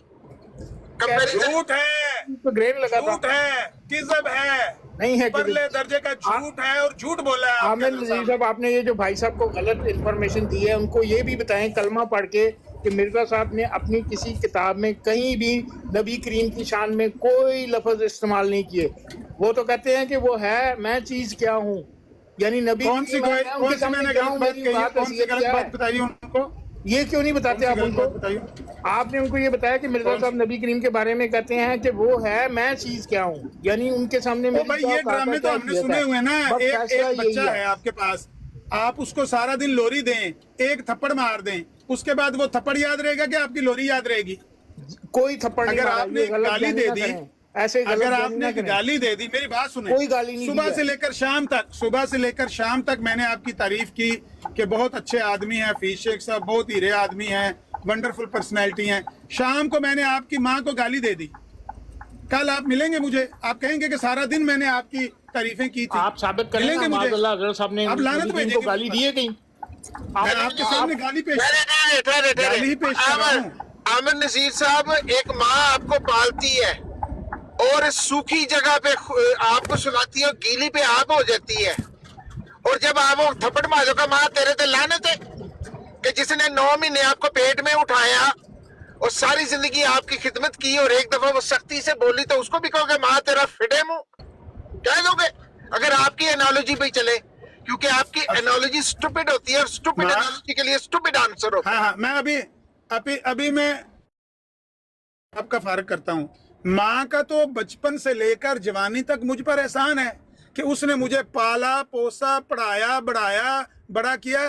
झूठ है, तो ग्रेन लगा था। झूठ है, किज़ब है, नहीं है परले दर्जे का झूठ है और झूठ बोला है आमिर नज़ीर साहब, आपने ये जो भाई साहब को गलत इन्फॉर्मेशन दी है, उनको ये भी बताएं कलमा पढ़ के कि मिर्जा साहब ने अपनी किसी किताब में कहीं भी नबी करीम की शान में कोई लफ्ज इस्तेमाल नहीं किए। वो तो कहते हैं कि वो है, मैं चीज क्या हूँ, यानी नबी कौन सी मैंने गलत बात कही है? कौन सी गलत बात बताई उनको? ये क्यों नहीं बताते आप गलत उनको? बात बताइए। आपने उनको ये बताया कि मिर्जा साहब नबी करीम के बारे में कहते हैं कि वो है, मैं चीज क्या हूँ, यानी उनके सामने तो भाई ये ड्रामे तो हमने सुने हुए ना। एक बच्चा है आपके पास, आप उसको सारा दिन लोरी दें, एक थप्पड़ मार दें, उसके बाद वो थप्पड़ याद रहेगा कि आपकी लोरी याद रहेगी? कोई थप्पड़ नहीं अगर मारा, आपने ये गलत गाली बयानी दे ना दी, करें। ऐसे गलत अगर बयानी आपने ना करें। गाली दे दी, मेरी बात सुने, कोई गाली नहीं सुबह दी से है। लेकर शाम तक मैंने आपकी तारीफ की कि बहुत अच्छे आदमी हैं हफीज शेख साहब, बहुत हीरे आदमी हैं, वंडरफुल पर्सनैलिटी हैं। शाम को मैंने आपकी माँ को गाली दे दी। कल आप मिलेंगे मुझे, आप कहेंगे कि सारा दिन मैंने आपकी तारीफें की थी। आप साबित करेंगे मिलेंगे मुझे, माज़अल्लाह हज़रत साहब ने आप लानत नबी करीम भेजेंगे को गाली दी है कहीं? मैं आपके सामने गाली पेश गाली ही पेश कर रहा हूँ। आमिर नज़ीर साहब, एक माँ आपको पालती है और सूखी जगह पे आपको सुलाती है, गीली पे आग हो जाती है, और जब आप वो थप्पड़ मारोगे, माँ तेरे ते लानत है कि जिसने 9 महीने आपको पेट में उठाया और सारी जिंदगी आपकी खिदमत की, और एक दफा वो सख्ती से बोली तो उसको भी कहोगे माँ तेरा फिडे मुंह? कह दोगे अगर आपकी एनालॉजी पे चले, क्योंकि आपकी एनालॉजी स्टूपिड होती है और स्टूपिड एनालॉजी के लिए स्टूपिड आंसर होता है। हाँ, मैं अभी मैं आपका फारक करता हूँ। माँ का तो बचपन से लेकर जवानी तक मुझ पर एहसान है कि उसने मुझे पाला पोसा, पढ़ाया, बढ़ाया, बड़ा किया।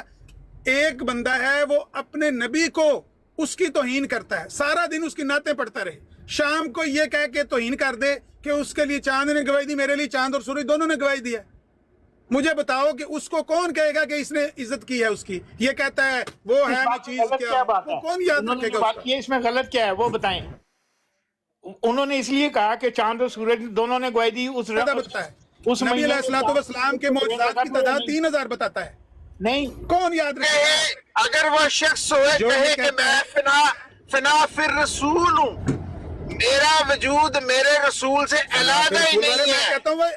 एक बंदा है वो अपने नबी को उसकी तौहीन करता है, सारा दिन उसकी नातें पढ़ता रहे, शाम को ये कह के तौहीन कर दे कि उसके लिए चांद ने गवाही दी, मेरे लिए चांद और सूरज दोनों ने गवाही दी है। मुझे बताओ कि उसको कौन कहेगा कि इसने इज्जत की है उसकी? ये कहता है वो है, मैं चीज क्या, बात है? कौन याद रखेगा? बात की इसमें गलत क्या है वो बताएं। उन्होंने इसलिए कहा कि चांद और सूरज दोनों ने गवाही दी उस बताता है उस नबी महीने अलैहिस्सलाम के मौजूदात की तादाद 3000 बताता है। नहीं, कौन याद रखे? कहे अगर वो शख्स होए जो कहे ये कि कहता मैं फिना फिर रसूल हूँ, मेरा वजूद मेरे रसूल से अलग ही मैं नहीं है, कहता हूँ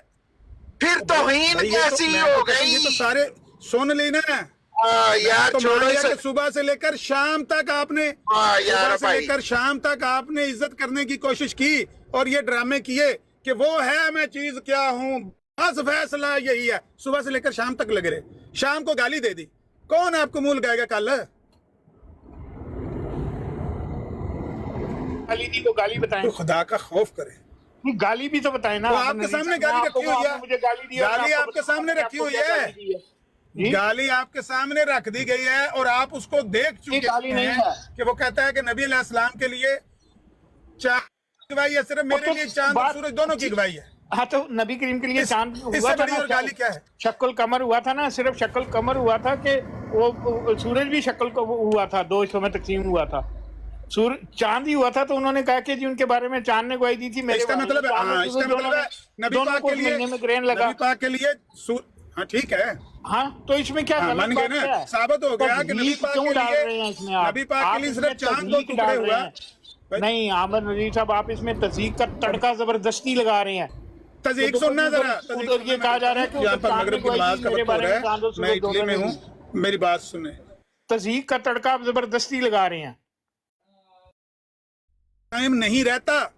फिर तौहीन भाई, ये तो कैसी मैं हो तो कहता हूँ, ये तो गई? सारे सुन लेना है। यार तो छोड़ो मान लिया इसे। कि सुबह से लेकर शाम तक आपने यार सुबह से भाई, लेकर शाम तक आपने इज्जत करने की कोशिश की और ये ड्रामे किए कि वो है मैं चीज क्या हूँ, बस फैसला यही है। सुबह से लेकर शाम तक लगे रहे, शाम को गाली दे दी। कौन आपको मुंह लगाएगा कल? गाली दी तो गाली बताएं, तो खुदा का खौफ करे। नहीं, गाली भी तो बताएं ना। वो आपने आपके सामने गाली रखी हुई है, मुझे गाली दी, गाली आपके सामने रखी हुई है, गाली आपके सामने रख दी गई है और आप उसको देख चुके गाली नहीं हैं है। कि वो कहता है कि नबी अलैहिस्सलाम के लिए चांद की गवाही है, सिर्फ मेरे लिए चांद और सूरज दोनों की गवाही है। हाँ, तो नबी करीम के लिए चांद हुआ इससे था बड़ी और गाली क्या है? शक्ल कमर हुआ था ना, सिर्फ शक्ल कमर हुआ था कि वो सूरज भी शक्ल को हुआ था, 2 हिस्सों में तकसीम हुआ था। चांद ही हुआ था तो उन्होंने कहा कि जी उनके बारे में चांद ने गवाही दी थी। मेरे इसका मतलब है, हाँ, इसका मतलब है नबी पाक के लिए, में ग्रहण लगा। नबी पाक के लिए हाँ ठीक है, हाँ, तो इसमें क्या हाँ, मान गए ना, साबित हो गया कि नबी पाक के लिए, नबी पाक के लिए सिर्फ चांद 2 टुकड़े हुआ। नहीं आमिर नजीर साहब, आप इसमें तस्दीक का तड़का जबरदस्ती लगा रहे हैं। तस्दीक सुनना जरा, उधर ये कहा जा रहा है कि यहाँ पर मगरिब की नमाज का वक्त हो रहा है, मैं इटली में हूँ, मेरी बात सुने। तस्दीक का तड़का आप जबरदस्ती लगा रहे हैं। कायम नहीं रहता,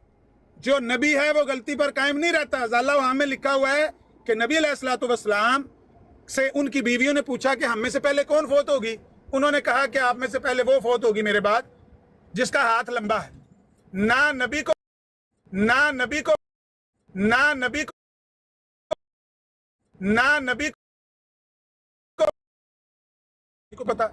जो नबी है वो गलती पर कायम नहीं रहता। अल्लाह वहां में लिखा हुआ है कि नबी अलैहिस्सलाम से उनकी बीवियों ने पूछा कि हम में से पहले कौन फोत होगी। उन्होंने कहा कि आप में से पहले वो फोत होगी मेरे बाद जिसका हाथ लंबा है। ना नबी को ना नबी को ना नबी को ना नबी को पता।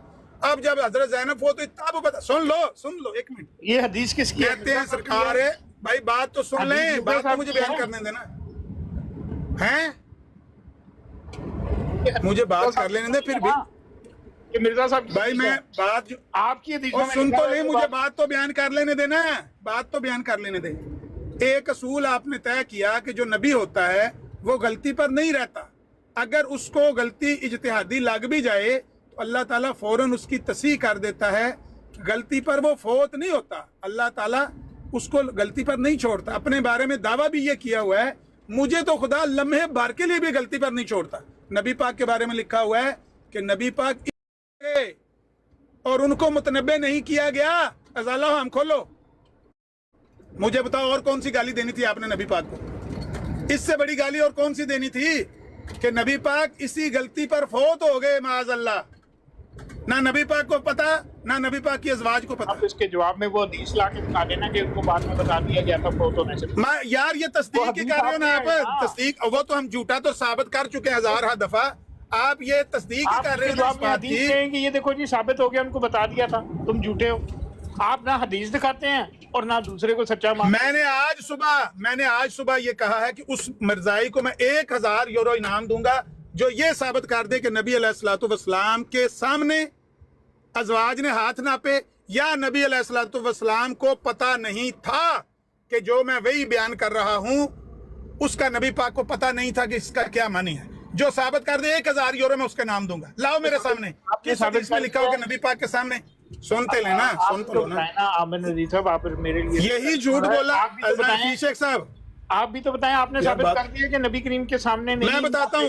अब जब हजरत ज़ैनब फोत हुई तब पता। सुन लो एक मिनट, ये हदीस किसकी कहते हैं सरकार है भाई, बात तो सुन लें, बात तो मुझे बयान करने देना हैं, मुझे बात कर लेने दे। फिर भी कि मिर्जा साहब भाई मैं बात जो आपकी हदीस और में सुन लिखा तो है ले, कि मुझे बात तो बयान कर लेने देना, बात तो बयान कर लेने दे। एक असूल आपने तय किया कि जो नबी होता है वो गलती पर नहीं रहता। अगर उसको गलती इज्तिहादी लग भी जाए तो अल्लाह ताला फौरन उसकी तस्हीह कर देता है। गलती पर वो फौत नहीं होता, अल्लाह ताला उसको गलती पर नहीं छोड़ता। अपने बारे में दावा भी ये किया हुआ है, मुझे तो खुदा लम्हे भर के लिए भी गलती पर नहीं छोड़ता। नबी पाक के बारे में लिखा हुआ है कि नबी पाक और उनको मुतनब्बे नहीं किया गया। अज़ाला हम खोलो, मुझे बताओ और कौन सी गाली देनी थी आपने नबी पाक को? इससे बड़ी गाली और कौन सी देनी थी कि नबी पाक इसी गलती पर फौत हो गए माज़अल्लाह। ना नबी पाक को पता, ना नबी पाक की अज़वाज को पता। आप इसके जवाब में वो हदीस ला के बता देना कि उनको बाद में बता दिया गया था फौत होने से। यार ये तस्दीक की कर रहे हो ना आप, तस्दीक वो तो हम झूठा तो साबित कर चुके हैं 1000 दफा। आप ये तस्दीक ही कर रहे हो जवाब में हदीस कहें कि ये देखो जी साबित हो गया, उनको बता दिया था, तुम झूठे हो। आप ना हदीस दिखाते हैं और ना दूसरे को सच्चा मान। मैंने आज सुबह ये कहा है कि उस मिर्जाई को मैं 1000 यूरो इनाम दूंगा जो ये साबित कर दे कि नबी अलैहिस्सलाम के सामने अज़वाज ने हाथ नापे, या नबी अलैहिस्सलाम को पता नहीं था कि जो मैं वही बयान कर रहा हूं उसका नबी पाक को पता नहीं था कि इसका क्या मानी है। जो साबित कर दे 1000 यूरो में उसका नाम दूंगा। लाओ मेरे सामने, किस हदीस में लिखा होगा नबी पाक के सामने? सुनते लेना, सुनते लो ना। आमिर नजीर साहब, आप मेरे लिए यही झूठ बोला शेख साहब। आप भी तो बताएं, आपने साबित कर दिया कि नबी करीम के सामने नहीं। मैं बताता हूँ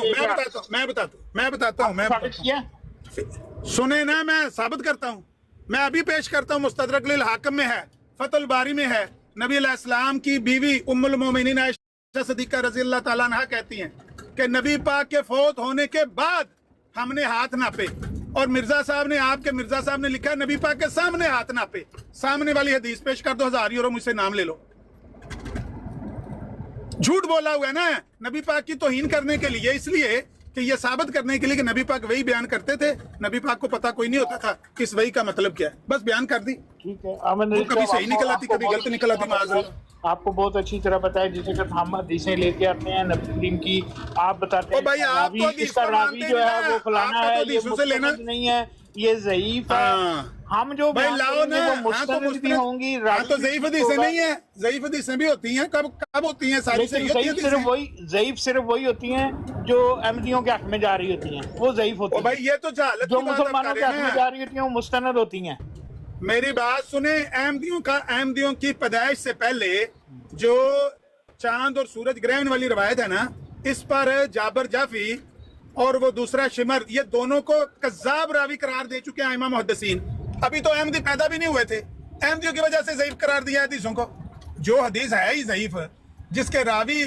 सुने ना, मैं साबित करता हूँ, मैं अभी पेश करता हूँ। मुस्तदरक लिल हाकिम में है, फतुल बारी में है। नबी अलैहिस्सलाम की बीवी उम्मुल मोमिनीन आयशा सिद्दीका रज़ियल्लाहु तआला अन्हा कहती हैं कि नबी पाक के फौत होने के बाद हमने हाथ नापे, और मिर्जा साहब ने लिखा नबी पाक के सामने हाथ नापे। सामने वाली हदीस पेश कर दो, 1000 यूरो मुझसे नाम ले लो। झूठ बोला हुआ है ना नबी पाक की तौहीन करने के लिए, इसलिए कि ये साबित करने के लिए कि नबी पाक वही बयान करते थे। नबी पाक को पता कोई नहीं होता था कि इस वही का मतलब क्या है, बस बयान कर दी। ठीक है, वो कभी सही निकल आती, कभी गलत निकल आती। माज़अल्लाह आपको बहुत अच्छी तरह पता है, जिसे हम हदीसें लेके आते हैं नबी करीम की, आप बताते हैं भाई आप तो इसका रावी जो है वो फलाना है, ये मुस्तनद नहीं है, ये ज़ईफ है। हाँ हम जो भाई बयान लाओ करेंगे ना। वो हाँ तो मुस्तनद भी होंगी, हाँ तो ज़ईफ हदीसें नहीं है, ज़ईफ हदीसें भी होती हैं, कब कब होती हैं, सारी लेकिन सही होती हैं ज़ईफ सिर्फ वही होती हैं जो अहमदियों के हक में जा रही होती हैं, वो ज़ईफ होती ओ हैं। भाई ये तो जहालत जो की बात आप मुसलमानों कर के रहे हक में हैं। जा रही होती हैं वो मुस्तनद होती हैं। मेरी बात सुने, अहमदियों की पैदाइश से पहले जो चांद और सूरज ग्रहण वाली रवायत है ना, इस पर जाबर जाफी और वो दूसरा शिमर, ये दोनों को कज़्ज़ाब रावी करार दे चुके हैं इमाम मुहद्दिसीन। अभी तो अहमदी पैदा भी नहीं हुए थे, अहमदियों की वजह से ज़ईफ करार दिया हदीसों को। जो हदीस है ही ज़ईफ, जिसके रावी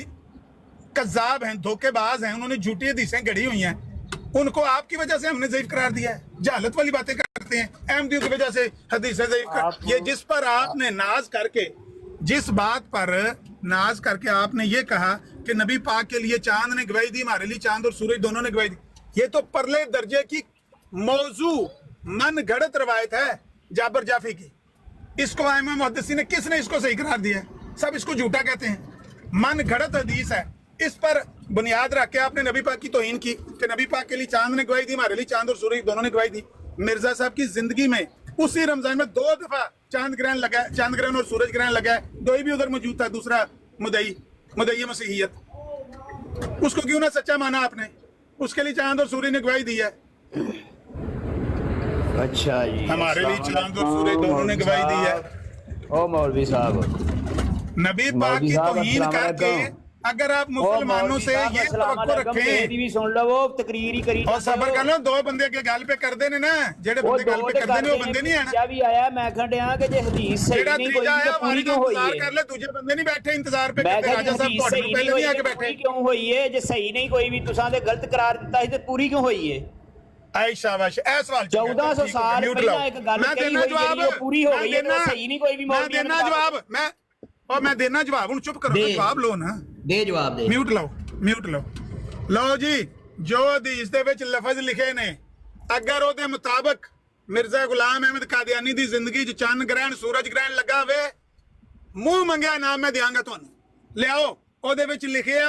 कज़्ज़ाब हैं, धोखेबाज हैं, उन्होंने झूठी हदीसें गढ़ी हुई हैं, उनको आपकी वजह से हमने ज़ईफ करार दिया है। जहालत वाली बातें करते हैं, अहमदियों की वजह से हदीसें ज़ईफ। ये जिस पर आपने नाज करके, जिस बात पर नाज करके आपने ये कहा कि नबी पाक के लिए चांद ने गवाही दी, हमारे लिए चांद और सूरज दोनों ने गवाही दी, ये तो परले दर्जे की मौजू मन गढ़त रवायत है जाबर जाफी की। इसको इमाम मुहद्दिसीन ने, किसने इसको सही करार दिया है? सब इसको झूठा कहते हैं, मन गढ़त हदीस है। इस पर बुनियाद रख के आपने नबी पाक की तौहीन की कि नबी पाक के लिए चांद ने गवाही दी, हमारे लिए चांद और सूरज दोनों ने गवाही दी। मिर्जा साहब की जिंदगी में उसी रमजान में 2 दफा चांद ग्रहण लगा है, चांद ग्रहण और सूरज ग्रहण लगा है, दो ही भी उधर मौजूद था। दूसरा मुदई मसीहियत, उसको क्यों ना सच्चा माना आपने? उसके लिए चांद और सूरज ने गवाही दी है। अच्छा जी, हमारे लिए चांद और सूरज दोनों ने गवाही दी है। ओ मौलवी साहब, नबी पाक मौलवी की साहब, तौहीन अस्सलाम करके वालेकुम। अगर आप मुसलमानों से ये तवक्को रखें भी सुन लो, वो तकरीर ही करी और सबर कर लो, दो बंदे के गल पे कर देने ना, जेड़े बंदे गल पे कर देने वो बंदे नहीं है ना। भी आया मैं खंडिया कि जे हदीस सही जेड़ा नहीं कोई त्रीजा तो आया पूरी हमारी क्यों होई इंतजार है? कर ले, दूजे बंदे नहीं बैठे इंतजार पे मैं करते। राजा साहब हदीस ਤੁਹਾਡੇ सही पहले नहीं नहीं होई आके तो पूरी बैठे। क्यों होई है? जे सही नहीं कोई भी तुसां दे गलत करार दिता है ते पूरी क्यों होई है? आई शाबाश, ऐ सवाल 1400 साल पहला एक गल मैं कही देना हुई जवाब, जेड़ी पूरी हो गई है तो सही नहीं कोई भी मैं मौलवी देना जवाब, मैं देना जवाब। हूं चुप करो, जवाब लो ना, दे जवाब दे। म्यूट लो। लो जी, जो हदीस दे विच लफज लिखे ने, अगर ਉਹਦੇ ਮੁਤਾਬਕ मिर्जा गुलाम अहमद कादियानी दी जिंदगी च चंद ग्रहण सूरज ग्रहण लगा वे, मुंह मंगया नाम मैं दियांगा ਤੁਹਾਨੂੰ। ਲਿਆਓ, ਉਹਦੇ ਵਿੱਚ ਲਿਖਿਆ ਹੈ,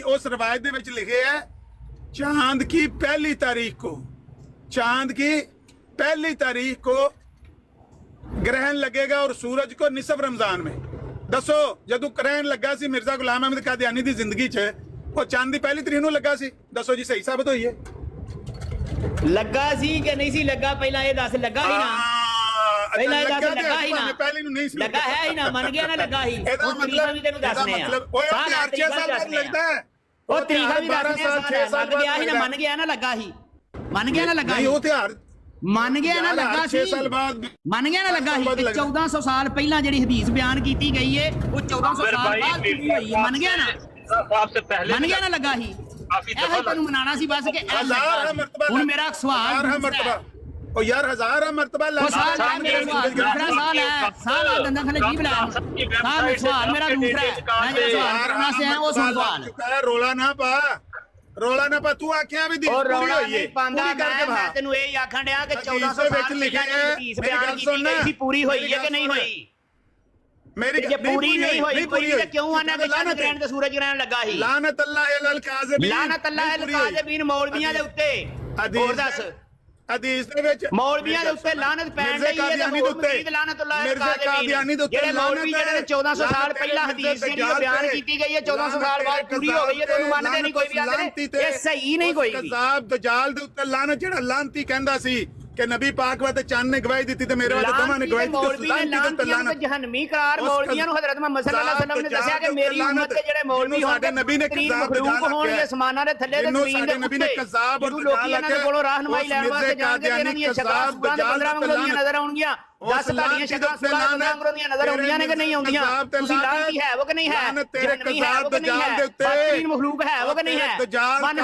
उस रवायत दे विच लिखे है चांद की पहली तारीख को, चांद की पहली तारीख को ग्रहण लगेगा और सूरज को निसफ रमजान में। दसो जदों ग्रहण लगा सी मिर्जा गुलाम अहमद कादियानी दी जिंदगी च, वो चांद की पहली तारीख ਨੂੰ ਲੱਗਾ ਸੀ। दसो जी, सही साबित होई है? ਲੱਗਾ ਸੀ ਕਿ ਨਹੀਂ ਸੀ ਲੱਗਾ? ਪਹਿਲਾਂ ਇਹ ਦੱਸ, ਲੱਗਾ ਹੀ ਨਾ? ਪਹਿਲਾਂ ਇਹ ਦੱਸ, ਲੱਗਾ ਹੀ ਨਾ? ਪਹਿਲੀ ਨੂੰ ਨਹੀਂ ਸੀ ਲੱਗਾ ਹੈ ਹੀ ਨਾ? ਮੰਨ ਗਿਆ ਨਾ ਲੱਗਾ ਹੀ? ਇਹਦਾ ਉਹ ਤਰੀਕਾ ਵੀ ਤੈਨੂੰ ਦੱਸਨੇ ਆ। ਓਏ ਉਹ 4-6 ਸਾਲ ਬਾਅਦ ਲੱਗਦਾ ਹੈ, ਉਹ ਤਰੀਕਾ ਵੀ 12 ਦੱਸਨੇ ਆ। 6 ਸਾਲ ਲੱਗ ਗਿਆ ਹੀ ਨਾ? ਬਾਅਦ ਮੰਨ ਗਿਆ ਨਾ? ਲੱਗਾ ਹੀ? ਮੰਨ ਗਿਆ ਨਾ? ਲੱਗਾ ਨਹੀਂ, ਹੀ? ਉਹ ਤਿਉਹਾਰ ਮੰਨ ਗਿਆ ਨਾ? ਲੱਗਾ 6 ਸੀ? ਸਾਲ ਬਾਅਦ ਮੰਨ ਗਿਆ ਨਾ? ਲੱਗਾ ਸੀ? 1400 ਸਾਲ ਪਹਿਲਾਂ ਜਿਹੜੀ ਹਦੀਸ ਬਿਆਨ ਕੀਤੀ ਗਈ ਏ ਉਹ 1400 ਸਾਲ ਬਾਅਦ ਕੀਤੀ ਹੋਈ ਹੈ। ਮੰਨ ਗਿਆ ਨਾ? ਮੰਨ ਗਿਆ ਨਾ? ਲੱਗਾ ਹੀ? ਇਹ ਤੈਨੂੰ ਮਨਾਣਾ ਸੀ ਬਸ ਕਿ ਇਹ हज़ार मर्तबा, ਹੁਣ ਮੇਰਾ ਸਵਾਲ हज़ार मर्तबा, ओ यार 1000 मर्तबा ਉਹ ਸਾਲ ਹੈ ਮੇਰਾ ਸਵਾਲ, ਦੂਸਰਾ ਸਾਲ ਹੈ, ਸਾਲ ਆ ਦੰਦਾਂ ਥੱਲੇ ਜੀਭ ਲੈ। ਸਾਲ ਸਵਾਲ ਮੇਰਾ ਦੂਸਰਾ ਹੈ, ਮੈਂ ਜਿਹੜਾ ਸਵਾਲ ਕਰਨਾ ਸੀ ਉਹ ਸੁਣ ਸਵਾਲ। ਰੋਲਾ ਨਾ ਪਾ, ਰੋਲਾ ਨਾ ਪਾ, ਤੂੰ ਆਖਿਆ ਵੀ ਦੀ ਉਹ ਪੂਰੀ ਰੌਲਾ ਹੋਈ ਨਹੀਂ ਹੈ, ਪਾਉਂਦਾ। ਪੂਰੀ ਕਰਕੇ ਮੈਂ ਭਾ। ਤੈਨੂੰ ਇਹ ਆਖਣ ਡਿਆ ਕਿ 1400 ਵਿੱਚ ਸਾਲ ਲਿਖਿਆ ਪਹਿਲਾਂ ਹੈ, ਹਦੀਸ ਮੇਰੀ ਬਿਆਨ ਗੱਲ ਕੀਤੀ ਸੁਣ ਗਈ ਸੀ, ਪੂਰੀ ਹੋਈ ਹੈ ਕਿ ਨਹੀਂ ਹੋਈ? मेरी ਜੇ ਪੂਰੀ ਨਹੀਂ ਹੋਈ ਕੋਈ ਤੇ ਕਿਉਂ ਆਣਾ ਕਿ ਚੰਦ ਗ੍ਰਹਿਣ ਤੇ ਸੂਰਜ ਗ੍ਰਹਿਣ ਲੱਗਾ ਸੀ? ਲਾਨਤ ਅੱਲਾਹ ਅਲ ਕਾਜ਼ਿਬੀਨ, ਲਾਨਤ ਅੱਲਾਹ ਅਲ ਕਾਜ਼ਿਬੀਨ, ਮੌਲਵੀਆਂ ਦੇ ਉੱਤੇ। ਹੋਰ ਦੱਸ, ਹਦੀਸ ਦੇ ਵਿੱਚ ਮੌਲਵੀਆਂ ਦੇ ਉੱਤੇ ਲਾਨਤ ਪੈਣ ਡਈ ਹੈ ਤੇ ਹੋਰ ਮਜ਼ੀਦ ਲਾਨਤ ਅੱਲਾਹ ਅਲ ਕਾਜ਼ਿਬੀਨ। ਜਿਹੜੇ ਮੌਲਵੀ ਜਿਹੜੇ 1400 ਸਾਲ ਪਹਿਲਾਂ ਹਦੀਸ ਜਿਹੜੀ ਬਿਆਨ ਕੀਤੀ ਗਈ ਹੈ 1400 ਸਾਲ ਬਾਅਦ ਪੂਰੀ ਹੋ ਗਈ ਹੈ ਤੇ ਉਹਨੂੰ ਮੰਨਦੇ ਨਹੀਂ ਕੋਈ ਵੀ, ਆਖਦੇ ਨੇ ਇਹ ਸਹੀ ਨਹੀਂ ਕੋਈ ਵੀ। ਕਜ਼ਾਬ ਦਜਾਲ ਦੇ ਉੱਤੇ ਲਾਨਤ, ਜਿਹੜਾ ਲਾਨਤੀ ਕਹਿੰਦਾ ਸੀ ਕਿ ਨਬੀ ਪਾਕ ਵਾ ਤੇ ਚੰਨ ਨੇ ਗਵਾਹੀ ਦਿੱਤੀ ਤੇ ਮੇਰੇ ਵਾਲੇ ਦੋਵਾਂ ਨੇ ਗਵਾਹੀ ਦਿੱਤੀ। ਮੌਲਵੀ ਨੇ ਲਾਨਤੀਆਂ ਨੂੰ ਜਹਨਮੀ ਕਰਾਰ ਮੌਲਵੀਆਂ ਨੂੰ ਹਜ਼ਰਤ ਮੁਹੰਮਦ ਸੱਲੱਲਾਹੁ ਅਲੈहि ਵਸੱਲਮ ਨੇ ਦੱਸਿਆ ਕਿ ਮੇਰੀ ਉਮਤ ਦੇ ਜਿਹੜੇ ਮੌਲਵੀ ਹੋਣਗੇ ਨਬੀ ਨੇ ਕਜ਼ਾਬ ਮਖਲੂਕ ਹੋਣਗੇ, ਅਸਮਾਨਾਂ ਦੇ ਥੱਲੇ ਤੇ ਜ਼ਮੀਨ ਦੇ ਨਬੀ ਨੇ ਕਜ਼ਾਬ ਔਰ ਲੋਕੀ ਇਹਨਾਂ ਦੇ ਕੋਲੋਂ ਰਾਹਨਮਾਈ ਲੈਣ ਵਾਸਤੇ ਜਾਣਗੇ ਕਿ ਇਹਨਾਂ ਦੀਆਂ ਸ਼ਕਲਾਂ ਸੂਰਾਂ ਦੇ 15 ਵਾਂਗੂ ਦੀਆਂ ਨਜ਼ਰ ਆਉਣਗੀਆਂ। 10 ਤੁਹਾਡੀਆਂ ਸ਼ਕਲਾਂ ਸੂਰਾਂ ਦੇ 15 ਵਾਂਗੂ ਦੀਆਂ ਨਜ਼ਰ ਆਉਂਦੀਆਂ ਨੇ ਕਿ ਨਹੀਂ ਆਉਂਦੀਆਂ? ਤੁਸੀਂ ਲਾਨਤੀ ਹੈ ਉਹ ਕਿ ਨਹੀਂ ਹੈ? ਜਹਨਮੀ ਹੈ ਉਹ ਕਿ ਨਹੀਂ ਹੈ? ਬਦਤਰੀਨ ਮਖਲੂਕ ਹੈ ਉਹ ਕਿ ਨਹੀਂ ਹੈ? ਮਨ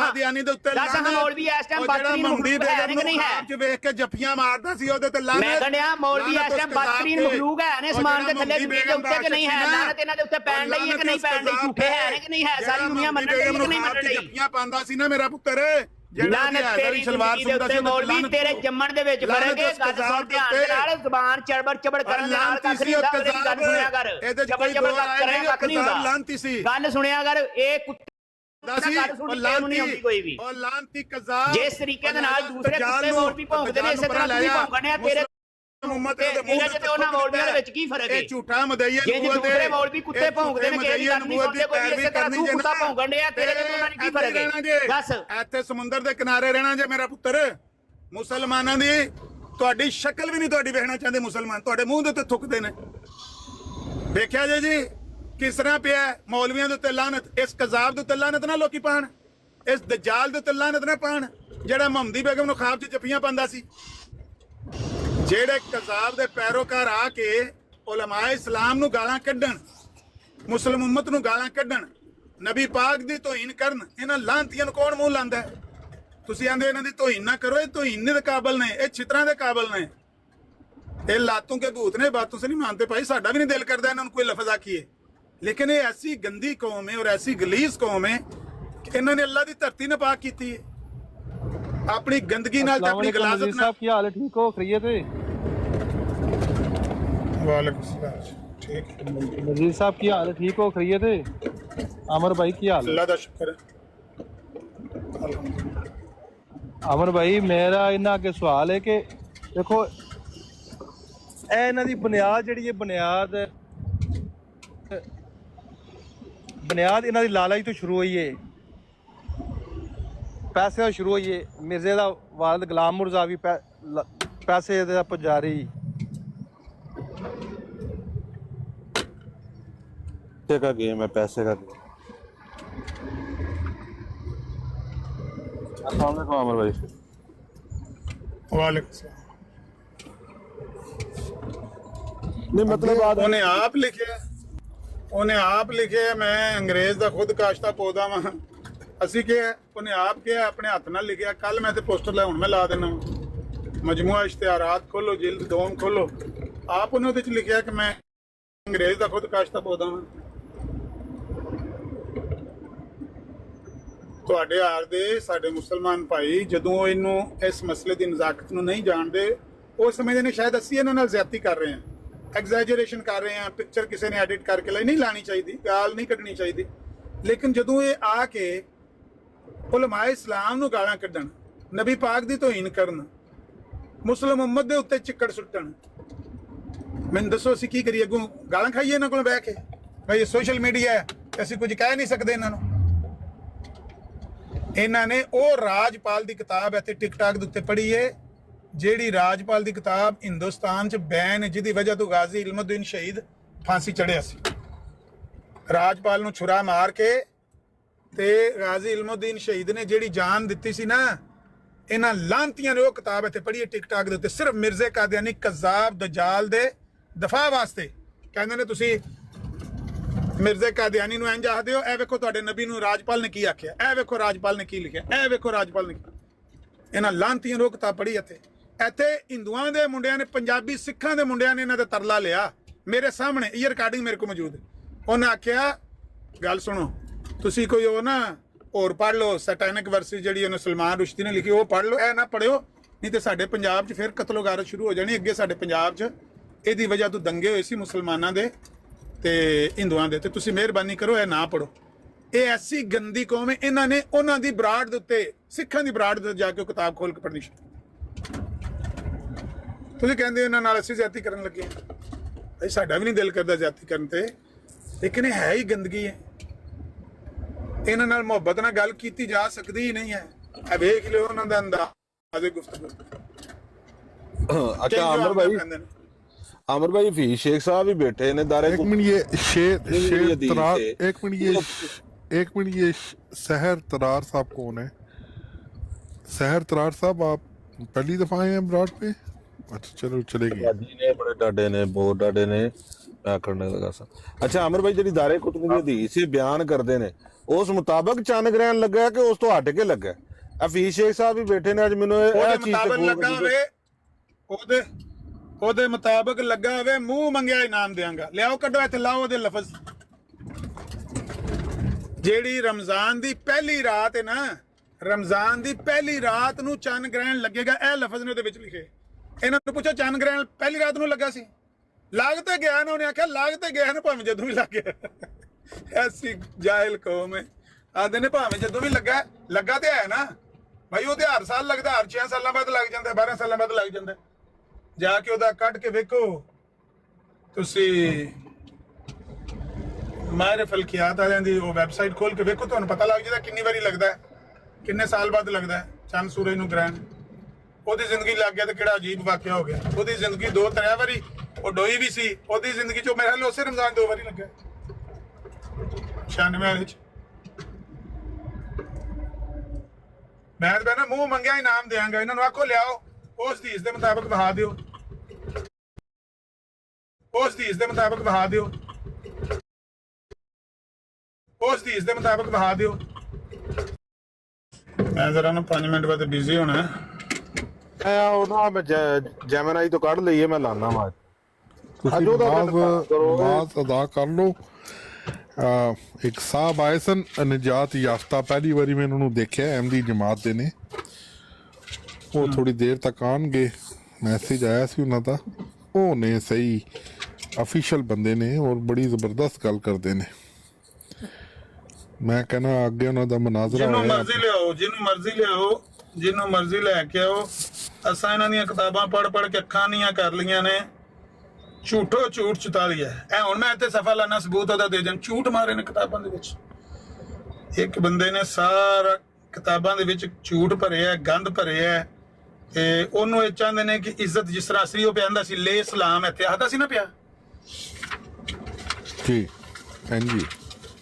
ਦੱਸ ਹਾਂ ਮੌਲਵੀ ਇਸ ਟਾਈਮ ਬਦਤਰੀਨ ਮਖਲੂਕ ਹੈ ਕਿ ਨਹੀਂ ਹੈ? ਚ ਵੇਖ ਕੇ ਜੱਫੀਆਂ ਮਾਰਦਾ ਸੀ ਉਹਦੇ ਤੇ ਲਾਨਤ। ਮੈਂ ਕਹਿੰਦਾ ਮੌਲਵੀ ਇਸ ਟਾਈਮ ਬਦਤਰੀਨ ਮਖਲੂਕ ਹੈ ਨੇ ਅਸਮਾਨ ਦੇ ਥੱਲੇ ਜ਼ਮੀਨ ਦੇ ਉੱਤੇ ਕਿ ਨਹੀਂ ਹੈ? ਲਾਨਤ ਇਹਨਾਂ ਦੇ ਉੱਤੇ ਪੈਣ ਲਈ ਹੈ ਕਿ ਨਹੀਂ ਪੈਣ ਲਈ? ਝੂਠੇ ਹੈ ਨੇ ਕਿ ਨਹੀਂ ਹੈ? ਸਾਰੀ ਦੁਨੀਆ ਮੰਨਣ ਲਈ ਕਿ ਨਹੀਂ ਮੰਨਣ ਲਈ? ਜੱਫੀਆਂ ਪਾਉਂਦਾ ਸੀ ਨਾ ਮੇਰਾ ਪੁੱਤਰ, ਲਾਨਤ ਤੇਰੀ ਜ਼ਿੰਦਗੀ ਦੇ ਉੱਤੇ ਮੌਲਵੀ, ਤੇਰੇ ਜੰਮਣ ਦੇ ਵਿੱਚ ਫਰਕ ਹੈ। ਗੱਲ ਸੁਣ ਧਿਆਨ ਦੇ ਨਾਲ, ਜ਼ੁਬਾਨ ਚੜਬੜ ਕਰਨ ਦੇ ਨਾਲ ਕੱਖ ਨਹੀਂ ਹੁੰਦਾ। ਮੇਰੀ ਗੱਲ ਸੁਣਿਆ ਕਰ, ਚਬੜ ਕਰ ਕਰੇਗਾ ਕੱਖ ਨਹੀਂ ਹੁੰਦਾ। ਗੱਲ ਸੁਣਿਆ ਕਰ, ਇਹ ਗੱਲ ਸੁਣ ਕੇ ਉਹਨੂੰ ਨਹੀਂ ਆਉਂਦੀ ਕੋਈ ਵੀ। ਉਹ ਲਾਂਤੀ ਕਜ਼ਾਬ ਜਿਸ ਤਰੀਕੇ ਦੇ ਨਾਲ ਦੂਸਰੇ ਕੁੱਤੇ ਮੌਲਵੀ ਭੌਂਕਦੇ ਨੇ, ਇਸੇ ਤਰ੍ਹਾਂ ਤੁਸੀਂ ਭੌਂਕਣੇ ਆ। ਤੇਰੇ ਤੇ ਉਹਨਾਂ ਮੌਲਵੀਆਂ ਦੇ ਵਿੱਚ ਕੀ ਫਰਕ ਹੈ? ਇਹ ਝੂਠਾ ਮਦਈਆ ਜੇ ਦੂਸਰੇ ਮੌਲਵੀ ਕੁੱਤੇ ਭੌਂਕਦੇ ਨੇ, ਕਿਸੇ ਗੱਲ ਨਹੀਂ ਸੁਣਦੇ ਕੋਈ, ਇਸੇ ਤਰ੍ਹਾਂ ਤੂੰ ਕੁੱਤਾ ਭੌਂਕਣ ਡਿਆ, ਤੇਰੇ ਤੇ ਉਹਨਾਂ ਨੇ ਕੀ ਫਰਕ ਹੈ? ਦੱਸ। ਇੱਥੇ ਸਮੁੰਦਰ ਦੇ ਕਿਨਾਰੇ ਰਹਿਣਾ ਜੇ ਮੇਰਾ ਪੁੱਤਰ। ਮੁਸਲਮਾਨਾਂ ਦੀ ਤੁਹਾਡੀ ਸ਼ਕਲ ਵੀ ਨਹੀਂ ਤੁਹਾਡੀ ਵੇਖਣਾ ਚਾਹੁੰਦੇ ਮੁਸਲਮਾਨ, ਤੁਹਾਡੇ ਮੂੰਹ ਦੇ ਉੱਤੇ ਥੁੱਕਦੇ ਨੇ। ਦੇਖਿਆ ਜੀ ਕਿਸ ਤਰ੍ਹਾਂ ਪਿਆ ਮੌਲਵੀਆਂ ਦੇ ਉੱਤੇ ਲਾਨਤ। ਇਸ ਕਜ਼ਾਬ ਦੇ ਉੱਤੇ ਲਾਨਤ ਨਾ ਲੋਕੀ ਪਾਣ, ਇਸ ਦਜਾਲ ਦੇ ਉੱਤੇ ਲਾਨਤ ਨਾ ਪਾਣ ਜਿਹੜਾ ਮੁਹੰਮਦੀ ਬੇਗਮ ਨੂੰ ਖਾਬ 'ਚ ਜੱਫੀਆਂ ਪਾਉਂਦਾ ਸੀ। ਜਿਹੜੇ ਕਜ਼ਾਬ ਦੇ ਪੈਰੋਕਾਰ ਆ ਕੇ ਉਲਮਾਏ ਇਸਲਾਮ ਨੂੰ ਗਾਲਾਂ ਕੱਢਣ, ਮੁਸਲਿਮ ਉਮਤ ਨੂੰ ਗਾਲਾਂ ਕੱਢਣ, ਨਬੀ ਪਾਕ ਦੀ ਤੋਹੀਨ ਕਰਨ, ਇਹਨਾਂ ਲਾਂਤੀਆਂ ਨੂੰ ਕੌਣ ਮੂੰਹ ਲਾਂਦਾ? ਤੁਸੀਂ ਆਂਦੇ ਇਹਨਾਂ ਦੀ ਤੋਹੀਨ ਨਾ ਕਰੋ, ਇਹ ਤੋਹੀਨ ਦੇ ਕਾਬਲ ਨੇ, ਇਹ ਛਿੱਤਰਾਂ ਦੇ ਕਾਬਲ ਨੇ, ਇਹ ਲਾਤੋਂ ਕੇ ਭੂਤ ਨੇ, ਬਾਤੋਂ ਸੇ नहीं मानते भाई। साडा भी नहीं दिल करता इन्होंने कोई लफ्ज आखिए, लेकिन ये ऐसी गंदी कौम है और ऐसी गलीज कौम है कि इन्होंने अल्लाह की धरती ने पाक की है अपनी गंदगी नाल ते अपनी गलाजत नाल। की हाल है? ठीक हो? खरीय थे? वालेकुम सलाम। ठीक है नजीर साहब की हाल है? ठीक हो? खरीय थे? अमर भाई की हाल? अल्लाह दा शुक्र है। अमर भाई मेरा इन्ना अगे सवाल है कि देखो ਇਹ ਇਹਨਾਂ ਦੀ ਬੁਨਿਆਦ ਜਿਹੜੀ ਹੈ, ਬੁਨਿਆਦ ਇਹਨਾਂ ਦੀ ਲਾਲਚ ਤੋਂ ਸ਼ੁਰੂ ਹੋਈ ਹੈ, ਪੈਸੇ ਤੋਂ ਸ਼ੁਰੂ ਹੋਈ ਹੈ। ਮਿਰਜ਼ੇ ਦਾ ਵਾਲਦ ਗੁਲਾਮ ਮੁਰਜ਼ਾ ਵੀ ਪੈਸੇ ਦਾ ਪੁਜਾਰੀ। का गेम है, पैसे का गेम। अस्सलाम वालेकुम अमर भाई। वालेकुम सलाम। नहीं मतलब ਉਹਨੇ ਆਪ ਲਿਖਿਆ ਮੈਂ ਅੰਗਰੇਜ਼ ਦਾ ਖੁਦ ਕਾਸ਼ਤਾ ਪੌਦਾ ਵਾਂ। ਅਸੀਂ ਕਿਹਾ ਉਹਨੇ ਆਪ ਕਿਹਾ, ਆਪਣੇ ਹੱਥ ਨਾਲ ਲਿਖਿਆ। ਕੱਲ ਮੈਂ ਤੇ ਪੋਸਟਰ ਲੈ, ਹੁਣ ਮੈਂ ਲਾ ਦੇਣਾ ਮਜਮੂਆ ਇਸ਼ਤਿਹਾਰਾਤ ਖੋਲੋ, ਜਿਲਦ 2 ਖੋਲੋ, ਆਪ ਉਹਨੇ ਉਹਦੇ ਚ ਲਿਖਿਆ ਕਿ ਮੈਂ ਅੰਗਰੇਜ਼ ਦਾ ਖੁਦ ਕਾਸ਼ਤਾ ਪੌਦਾ ਵਾਂ। ਤੁਹਾਡੇ ਹਾਰ ਦੇ ਸਾਡੇ ਮੁਸਲਮਾਨ ਭਾਈ ਜਦੋਂ ਇਹਨੂੰ ਇਸ ਮਸਲੇ ਦੀ ਨਜ਼ਾਕਤ ਨੂੰ ਨਹੀਂ ਜਾਣਦੇ, ਉਹ ਸਮਝਦੇ ਨੇ ਸ਼ਾਇਦ ਅਸੀਂ ਇਹਨਾਂ ਨਾਲ ਜ਼ਿਆਦਤੀ ਕਰ ਰਹੇ ਹਾਂ, ਐਗਜ਼ੈਜਰੇਸ਼ਨ ਕਰ ਰਹੇ ਹਾਂ, ਪਿਕਚਰ ਕਿਸੇ ਨੇ ਐਡਿਟ ਕਰਕੇ ਲਈ ਨਹੀਂ ਲਾਣੀ ਚਾਹੀਦੀ, ਗਾਲ ਨਹੀਂ ਕੱਢਣੀ ਚਾਹੀਦੀ। ਲੇਕਿਨ ਜਦੋਂ ਇਹ ਆ ਕੇ ਉਲਮਾਏ ਇਸਲਾਮ ਨੂੰ ਗਾਲਾਂ ਕੱਢਣ, ਨਬੀ ਪਾਕ ਦੀ ਤੋਹੀਨ ਕਰਨ, ਮੁਸਲਿਮ ਉਮਤ ਦੇ ਉੱਤੇ ਚਿੱਕੜ ਸੁੱਟਣ, ਮੈਨੂੰ ਦੱਸੋ ਅਸੀਂ ਕੀ ਕਰੀਏ? ਅੱਗੋਂ ਗਾਲਾਂ ਖਾਈਏ ਇਹਨਾਂ ਕੋਲ ਬਹਿ ਕੇ? ਭਾਈ ਇਹ ਸੋਸ਼ਲ ਮੀਡੀਆ ਹੈ, ਅਸੀਂ ਕੁਝ ਕਹਿ ਨਹੀਂ ਸਕਦੇ ਇਹਨਾਂ ਨੂੰ। ਇਹਨਾਂ ਨੇ ਉਹ ਰਾਜਪਾਲ ਦੀ ਕਿਤਾਬ ਇੱਥੇ ਟਿਕਟਾਕ ਦੇ ਉੱਤੇ ਪੜ੍ਹੀ ਹੈ, ਜਿਹੜੀ ਰਾਜਪਾਲ ਦੀ ਕਿਤਾਬ ਹਿੰਦੁਸਤਾਨ 'ਚ ਬੈਨ, ਜਿਹਦੀ ਵਜ੍ਹਾ ਤੋਂ ਗਾਜ਼ੀ ਇਲਮੁद्दीन ਸ਼ਹੀਦ ਫਾਂਸੀ ਚੜਿਆ ਸੀ। ਰਾਜਪਾਲ ਨੂੰ ਛੁਰਾ ਮਾਰ ਕੇ ਤੇ ਗਾਜ਼ੀ ਇਲਮੁद्दीन ਸ਼ਹੀਦ ਨੇ ਜਿਹੜੀ ਜਾਨ ਦਿੱਤੀ ਸੀ ਨਾ, ਇਹਨਾਂ ਲਾਂਤੀਆਂ ਨੇ ਉਹ ਕਿਤਾਬ ਇੱਥੇ ਪੜ੍ਹੀ ਹੈ ਟਿਕਟਾਕ ਦੇ ਉੱਤੇ, ਸਿਰਫ ਮਿਰਜ਼ੇ ਕਾਦੀਆਨੀ ਕਜ਼ਾਬ ਦਜਾਲ ਦੇ ਦਫਾ ਵਾਸਤੇ। ਕਹਿੰਦੇ ਨੇ ਤੁਸੀਂ ਮਿਰਜ਼ੇ ਕਾਦੀਆਨੀ ਨੂੰ ਇੰਜ ਆਖਦੇ ਹੋ, ਇਹ ਵੇਖੋ ਤੁਹਾਡੇ ਨਬੀ ਨੂੰ ਰਾਜਪਾਲ ਨੇ ਕੀ ਆਖਿਆ, ਇਹ ਵੇਖੋ ਰਾਜਪਾਲ ਨੇ ਕੀ ਲਿਖਿਆ, ਇਹ ਵੇਖੋ ਰਾਜਪਾਲ ਨੇ। ਇਹਨਾਂ ਲਾਂਤੀਆਂ ਨੂੰ ਕਿਤਾਬ ਪੜ੍ਹੀ ਇੱਥੇ ਹਿੰਦੂਆਂ ਦੇ ਮੁੰਡਿਆਂ ਨੇ, ਪੰਜਾਬੀ ਸਿੱਖਾਂ ਦੇ ਮੁੰਡਿਆਂ ਨੇ ਇਹਨਾਂ ਦਾ ਤਰਲਾ ਲਿਆ ਮੇਰੇ ਸਾਹਮਣੇ, ਇਹ ਰਿਕਾਰਡਿੰਗ ਮੇਰੇ ਕੋਲ ਮੌਜੂਦ ਹੈ। ਉਹਨੇ ਆਖਿਆ ਗੱਲ ਸੁਣੋ, ਤੁਸੀਂ ਕੋਈ ਉਹ ਨਾ ਹੋਰ ਪੜ੍ਹ ਲਓ, ਸੈਟੈਨਿਕ ਵਰਸਿਸ ਜਿਹੜੀ ਉਹਨੇ ਸਲਮਾਨ ਰੁਸ਼ਦੀ ਨੇ ਲਿਖੀ, ਉਹ ਪੜ੍ਹ ਲਓ, ਇਹ ਨਾ ਪੜ੍ਹਿਓ, ਨਹੀਂ ਤੇ ਸਾਡੇ ਪੰਜਾਬ 'ਚ ਫਿਰ ਕਤਲੋਗਾਰਤ ਸ਼ੁਰੂ ਹੋ ਜਾਣੀ। ਅੱਗੇ ਸਾਡੇ ਪੰਜਾਬ 'ਚ ਇਹਦੀ ਵਜ੍ਹਾ ਤੋਂ ਦੰਗੇ ਹੋਏ ਸੀ ਮੁਸਲਮਾਨਾਂ ਦੇ ਤੇ ਹਿੰਦੂਆਂ ਦੇ, ਤੇ ਤੁਸੀਂ ਮਿਹਰਬਾਨੀ ਕਰੋ ਇਹ ਨਾ ਪੜ੍ਹੋ। ਇਹ ਐਸੀ ਗੰਦੀ ਕੌਮ ਹੈ, ਇਹਨਾਂ ਨੇ ਉਹਨਾਂ ਦੀ ਬਰਾੜ ਦੇ ਉੱਤੇ, ਸਿੱਖਾਂ ਦੀ ਬਰਾੜ ਦੇ ਜਾ ਕੇ ਉਹ ਕਿਤਾਬ ਖੋਲ ਕੇ ਪੜ੍ਹਨੀ ਸ਼ੁਰੂ। ਤੁਸੀਂ ਕਹਿੰਦੇ ਇਹਨਾਂ ਨਾਲ ਅਸੀਂ ਜ਼ਿਆਦਤੀ ਕਰਨ ਲੱਗੇ ਹਾਂ, ਸਾਡਾ ਵੀ ਨਹੀਂ ਦਿਲ ਕਰਦਾ ਜ਼ਿਆਦਤੀ ਕਰਨ ਤੇ, ਲੇਕਿਨ ਇਹ ਹੈ ਹੀ ਗੰਦਗੀ ਹੈ। ਇਹਨਾਂ ਨਾਲ ਮੁਹੱਬਤ ਨਾਲ ਗੱਲ ਕੀਤੀ ਜਾ ਸਕਦੀ ਹੀ ਨਹੀਂ ਹੈ। ਇਹ ਵੇਖ ਲਿਓ ਉਹਨਾਂ ਦਾ ਅੰਦਾਜ਼ੇ ਗੁਫ਼ਤਗੂ। अच्छा अमर भाई फी शेख साहब भी बैठे ने दारे। एक मिनट, ये सहर तरार साहब कौन है? सहर तरार साहब आप पहली दफा आए हैं ब्रॉड पे? अच्छा चलो चलेगी। ने बड़े डाडे ने, बहुत डाडे ने करने लगा सा। अच्छा अमर भाई जी दारे कुतुब दी हदीस बयान करते ने उस मुताबिक चंद ग्रहण लगा है कि उस तो हट के लगा है? हफीज शेख साहब भी बैठे ने, अज मैनू ਉਹਦੇ ਮੁਤਾਬਕ ਲੱਗਾ ਹੋਵੇ, ਮੂੰਹ ਮੰਗਿਆ ਇਨਾਮ ਦਿਆਂਗਾ। ਲਿਆਓ ਕੱਢੋ ਇੱਥੇ, ਲਾਓ ਉਹਦੇ ਲਫ਼ਜ਼। ਜਿਹੜੀ ਰਮਜ਼ਾਨ ਦੀ ਪਹਿਲੀ ਰਾਤ ਹੈ ਨਾ, ਰਮਜ਼ਾਨ ਦੀ ਪਹਿਲੀ ਰਾਤ ਨੂੰ ਚੰਨ ਗ੍ਰਹਿਣ ਲੱਗੇਗਾ, ਇਹ ਲਫ਼ਜ਼ ਨੇ ਉਹਦੇ ਵਿੱਚ ਲਿਖੇ। ਇਹਨਾਂ ਨੂੰ ਪੁੱਛੋ ਚੰਨ ਗ੍ਰਹਿਣ ਪਹਿਲੀ ਰਾਤ ਨੂੰ ਲੱਗਾ ਸੀ? ਲੱਗ ਤੇ ਗਿਆ ਨਾ, ਉਹਨੇ ਆਖਿਆ ਲੱਗ ਤੇ ਗਿਆ ਨਾ, ਭਾਵੇਂ ਜਦੋਂ ਵੀ ਲੱਗ ਗਿਆ। ਐਸੀ ਜਾਹਿਲ ਕੌਮ ਹੈ, ਆਦੇ ਨੇ ਭਾਵੇਂ ਜਦੋਂ ਵੀ ਲੱਗਾ ਤੇ ਹੈ ਨਾ ਭਾਈ, ਉਹ ਤੇ ਹਰ ਸਾਲ ਲੱਗਦਾ, ਹਰ 6 ਸਾਲਾਂ ਬਾਅਦ ਲੱਗ ਜਾਂਦਾ, 12 ਸਾਲਾਂ ਬਾਅਦ ਲੱਗ ਜਾਂਦਾ। ਜਾ ਕੇ ਉਹਦਾ ਕੱਢ ਕੇ ਵੇਖੋ ਤੁਸੀਂ, ਮਾਹਿਰ ਫਲਕੀਆਤ ਵਾਲਿਆਂ ਦੀ ਉਹ ਵੈਬਸਾਈਟ ਖੋਲ ਕੇ ਵੇਖੋ, ਤੁਹਾਨੂੰ ਪਤਾ ਲੱਗ ਜਾਂਦਾ ਕਿੰਨੀ ਵਾਰੀ ਲੱਗਦਾ, ਕਿੰਨੇ ਸਾਲ ਬਾਅਦ ਲੱਗਦਾ ਚੰਦ ਸੂਰਜ ਨੂੰ ਗ੍ਰਹਿਣ। ਉਹਦੀ ਜ਼ਿੰਦਗੀ ਲੱਗ ਗਿਆ ਤੇ ਕਿਹੜਾ ਅਜੀਬ ਵਾਕਿਆ ਹੋ ਗਿਆ। ਉਹਦੀ ਜ਼ਿੰਦਗੀ 2-3 ਵਾਰੀ ਉਹ ਡੋਈ ਵੀ ਸੀ, ਉਹਦੀ ਜ਼ਿੰਦਗੀ ਚੋਂ ਮੇਰੇ ਖਿਆਲ ਉਸੇ ਰਮਜ਼ਾਨ 2 ਵਾਰੀ ਲੱਗਿਆ 96 ਵਾਲੇ ਚ। ਮੈਂ ਤਾਂ ਨਾ ਮੂੰਹ ਮੰਗਿਆ ਇਨਾਮ ਦਿਆਂਗਾ, ਇਹਨਾਂ ਨੂੰ ਆਖੋ ਲਿਆਓ, ਉਸ ਹਦੀਸ ਦੇ ਮੁਤਾਬਕ ਵਹਾ ਦਿਓ, ਉਸ ਹਦੀਸ ਦੇ ਮੁਤਾਬਕ ਵਹਾ ਦਿਓ, ਉਸ ਹਦੀਸ ਦੇ ਮੁਤਾਬਕ ਵਹਾ ਦਿਓ। ਮੈਂ ਜ਼ਰਾ ਨਾ 5 ਮਿੰਟ ਬਾਅਦ ਬਿਜ਼ੀ ਹੋਣਾ। ਉਹ ਨਾ ਮੈਂ ਜੈਮਨਾਈ ਤੋਂ ਕੱਢ ਲਈਏ, ਮੈਂ ਲਾਣਾ ਵਾ। ਤੁਸੀਂ ਨਮਾਜ਼ ਅਦਾ ਕਰ ਲਓ। ਇੱਕ ਸਾਹਿਬ ਆਏ ਸਨ ਨਜਾਤ ਯਾਫਤਾ, ਪਹਿਲੀ ਵਾਰੀ ਮੈਂ ਉਹਨਾਂ ਨੂੰ ਦੇਖਿਆ, ਅਹਿਮਦੀ ਜਮਾਤ ਦੇ ਨੇ। ਉਹ ਥੋੜੀ ਦੇਰ ਤੱਕ ਆਉਣਗੇ, ਮੈਸੇਜ ਆਇਆ ਸੀ ਉਹਨਾਂ ਦਾ। ਉਹ ਨੇ ਸਹੀ ਅਫੀਸ਼ੀਅਲ ਬੰਦੇ ਨੇ ਔਰ ਬੜੀ ਜ਼ਬਰਦਸਤ ਗੱਲ ਕਰਦੇ ਨੇ। ਮੈਂ ਕਹਿੰਦਾ ਅੱਗੇ ਉਹਨਾਂ ਦਾ ਮਨਾਜ਼ਰਾ ਜਿਹਨੂੰ ਮਰਜ਼ੀ ਲਿਆਓ, ਜਿਹਨੂੰ ਮਰਜ਼ੀ ਲਿਆਓ, ਜਿਹਨੂੰ ਮਰਜ਼ੀ ਲੈ ਕੇ ਆਓ। ਅਸਾਂ ਇਹਨਾਂ ਦੀਆਂ ਕਿਤਾਬਾਂ ਪੜ੍ਹ ਕੇ ਅੱਖਾਂ ਨੀਆਂ ਕਰ ਲਈਆਂ ਨੇ, ਝੂਠੋ ਝੂਠ ਚੁਤਾ ਲਿਆ। ਐ ਹੁਣ ਮੈਂ ਇੱਥੇ ਸਫਾ ਲਾਣਾ ਸਬੂਤ ਉਹਦਾ ਦੇ ਦੇਣ, ਝੂਠ ਮਾਰੇ ਨੇ ਕਿਤਾਬਾਂ ਦੇ ਵਿੱਚ। ਇੱਕ ਬੰਦੇ ਨੇ ਸਾਰਾ ਕਿਤਾਬਾਂ ਦੇ ਵਿੱਚ ਝੂਠ ਭਰਿਆ, ਗੰਦ ਭਰਿਆ, ਤੇ ਉਹਨੂੰ ਇਹ ਚਾਹੁੰਦੇ ਨੇ ਕਿ ਇੱਜ਼ਤ ਜਿਸ ਤਰ੍ਹਾਂ ਸੀ ਉਹ ਪਿਆਂਦਾ ਸੀ ਲੈ ਸਲਾਮ, ਇੱਥੇ ਆਦਾ ਸੀ ਨਾ ਪਿਆ ਜੀ। ਹਾਂਜੀ,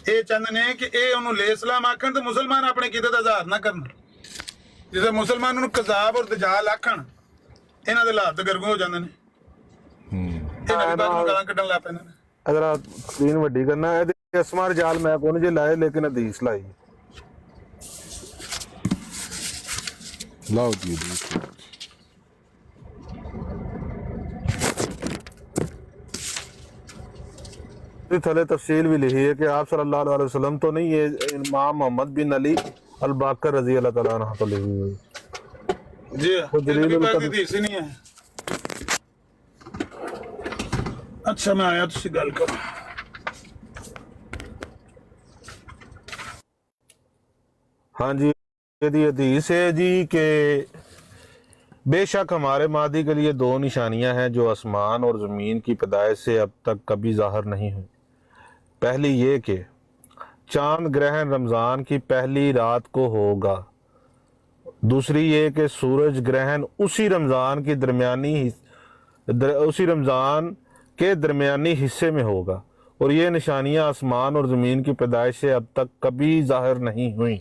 ਇਹ ਚਾਹੁੰਦੇ ਨੇ ਕਿ ਇਹ ਉਹਨੂੰ ਲੈ ਸਲਾਮ ਆਖਣ ਤੇ ਮੁਸਲਮਾਨ ਆਪਣੇ ਕੀਤੇ ਦਾ ਇਜ਼ਹਾਰ ਨਾ ਕਰਨ। ਜਿਵੇਂ ਮੁਸਲਮਾਨ ਨੂੰ ਕਜ਼ਾਬ ਔਰ ਦਜਾਲ ਆਖਣ, ਇਹਨਾਂ ਦੇ ਹਾਲਾਤ ਗਰਮ ਹੋ ਜਾਂਦੇ ਨੇ। ਇਹਨਾਂ ਦੇ ਬਾਅਦ ਨੂੰ ਗਾਲਾਂ ਕੱਢਣ ਲੱਗ ਪੈਂਦੇ ਨੇ। ਅਗਰ ਸਕਰੀਨ ਵੱਡੀ ਕਰਨਾ ਹੈ ਤੇ ਅਸਮਾਰ ਜਾਲ ਮੈਂ ਕੋਣ ਜੇ ਲਾਏ, ਲੇਕਿਨ ਹਦੀਸ ਲਾਈ। ਲਾਓ ਜੀ। थले तफसील भी लिखी है कि आप सल्लल्लाहु अलैहि वसल्लम तो नहीं, ये इमाम मोहम्मद बिन अली अल बाकर रजी अल्लाह तआला अन्हु तो लिखी हुई। जी जिंदगी पाक की हदीस ही नहीं है। अच्छा मैं आया तुसी गल करो। हाँ जी, ये हदीस है जी कि बेशक हमारे मादी के लिए 2 निशानियां हैं जो आसमान और ज़मीन की पैदाइश से अब तक कभी ज़ाहिर नहीं हुई। पहली ये कि चांद ग्रहण रमज़ान की पहली रात को होगा। दूसरी ये कि सूरज ग्रहण उसी रमज़ान के दरमियानी हिस्से में होगा, और ये निशानियां आसमान और ज़मीन की पैदाइश से अब तक कभी ज़ाहिर नहीं हुई।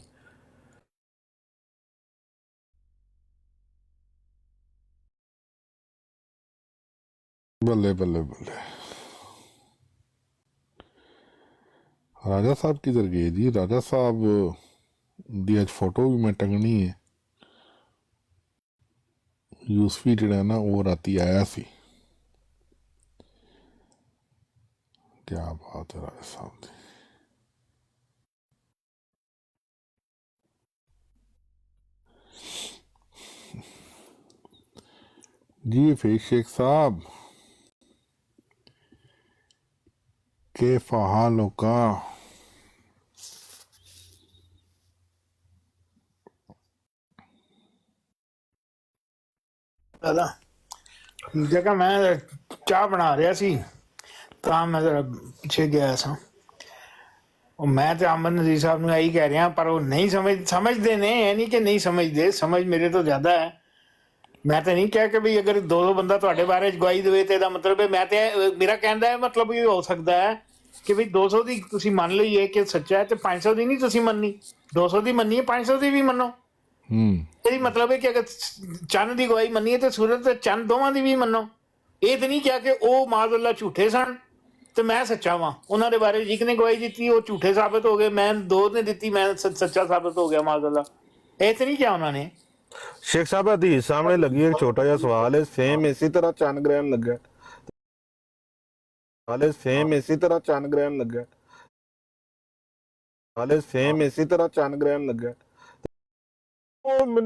बल्ले बल्ले बल्ले। राजा साहब किधर गए जी? राजा साहब दी अज फोटो भी मैं टंगनी है। यूसफी जिहड़ा ना वो राती आया सी। क्या बात है राजा साहब दी। जी फैज शेख साहब कैफ हालुका? जगह मैं चाह बना रहा सी ਤਾਂ ਮੈਂ ਜ਼ਰਾ ਪਿੱਛੇ ਗਿਆ ਸਾਂ। ਉਹ ਮੈਂ ਤੇ ਅਮਨ ਨਜ਼ੀਰ ਸਾਹਿਬ ਨੂੰ ਇਹੀ ਕਹਿ ਰਿਹਾ, ਪਰ ਉਹ ਨਹੀਂ ਸਮਝਦੇ ਨੇ। ਇਹ ਨਹੀਂ ਕਿ ਨਹੀਂ ਸਮਝਦੇ, ਸਮਝ ਮੇਰੇ ਤੋਂ ਜ਼ਿਆਦਾ ਹੈ। ਮੈਂ ਤਾਂ ਨਹੀਂ ਕਿਹਾ ਕਿ ਵੀ ਅਗਰ 200 ਬੰਦਾ ਤੁਹਾਡੇ ਬਾਰੇ ਗਵਾਹੀ ਦੇਵੇ ਤੇ ਇਹਦਾ ਮਤਲਬ ਹੈ, ਮੈਂ ਤੇ ਮੇਰਾ ਕਹਿੰਦਾ ਹੈ ਮਤਲਬ ਇਹ ਹੋ ਸਕਦਾ ਹੈ ਕਿ ਵੀ 200 ਦੀ ਤੁਸੀਂ ਮੰਨ ਲਈਏ ਕਿ ਸੱਚਾ ਹੈ, ਤੇ 500 ਦੀ ਨਹੀਂ ਤੁਸੀਂ ਮੰਨਣੀ, 200 ਦੀ ਮੰਨੀਏ, 500 ਦੀ ਵੀ ਮੰਨੋ। ਇਹਦੀ ਮਤਲਬ ਹੈ ਕਿ ਅਗਰ ਚੰਨ ਦੀ ਗਵਾਹੀ ਮੰਨੀਏ ਤੇ ਸੂਰਜ ਤੇ ਚੰਨ ਦੋਵਾਂ ਦੀ ਵੀ ਮੰਨੋ। ਇਹ ਤਾਂ ਨਹੀਂ ਕਿਹਾ ਕਿ ਉਹ ਮਾਜ਼ਅੱਲਾ ਝੂਠੇ ਸਨ ਤੇ ਮੈਂ ਸੱਚਾ ਵਾਂ। ਉਹਨਾਂ ਦੇ ਬਾਰੇ ਇੱਕ ਨੇ ਗਵਾਹੀ ਦਿੱਤੀ, ਉਹ ਝੂਠੇ ਸਾਬਤ ਹੋ ਗਏ, ਮੈਂ 2 ਨੇ ਦਿੱਤੀ, ਮੈਂ ਸੱਚਾ ਸਾਬਤ ਹੋ ਗਿਆ ਮਾਜ਼ਅੱਲਾ। ਇਹ ਤਾਂ ਨਹੀਂ ਕਿਹਾ ਉਹਨਾਂ ਨੇ। शेख साहब हदीस सामने लगी है, एक छोटा सा सवाल है। सेम इसी तरह चंद ग्रहण लगा, सेम इसी तरह चंद ग्रहण लगा, सेम इसी तरह चंद ग्रहण लगा।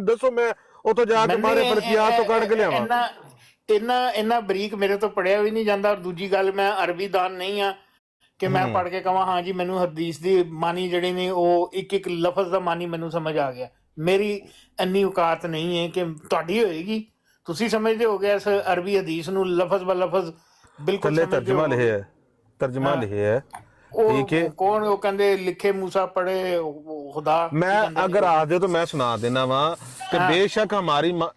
दसो मैं उतो जाके मारे फरकियात तो कट के लियावां। ਇੰਨਾ ਬਰੀਕ ਮੇਰੇ ਤੋਂ ਪੜਿਆ ਵੀ ਨਹੀਂ ਜਾਂਦਾ। ਔਰ ਦੂਜੀ ਗੱਲ, ਮੈਂ ਅਰਬੀ ਦਾਨ ਨਹੀਂ ਆ ਕਿ ਮੈਂ ਪੜ੍ਹ ਕੇ ਕਹਾਂ ਹਾਂ ਜੀ ਮੈਨੂੰ ਹਦੀਸ ਦੀ ਮਾਨੀ ਜਿਹੜੇ ਨੇ ਉਹ ਇੱਕ ਇੱਕ ਲਫ਼ਜ਼ ਦਾ ਮਾਨੀ ਮੈਨੂੰ ਸਮਝ ਆ ਗਿਆ। ਮੇਰੀ ਇੰਨੀ ਔਕਾਤ ਨਹੀਂ ਹੈ ਕਿ ਤੁਹਾਡੀ ਹੋਏਗੀ। ਤੁਸੀਂ ਸਮਝਦੇ ਹੋਗੇ ਇਸ ਅਰਬੀ ਹਦੀਸ ਨੂੰ ਲਫ਼ਜ਼ ਬ ਲਫ਼ਜ਼ ਬਿਲਕੁਲ ਥੱਲੇ ਤਰਜਮਾ ਲਿਖਿਆ ਹੈ, ਤਰਜਮਾ ਲਿਖਿਆ ਹੈ, ਠੀਕ ਹੈ। ਕੌਣ ਉਹ ਕਹਿੰਦੇ ਲਿਖੇ मूसा पढ़े खुदा। मैं अगर आ दे तो मैं सुना देना वहां कि बेशक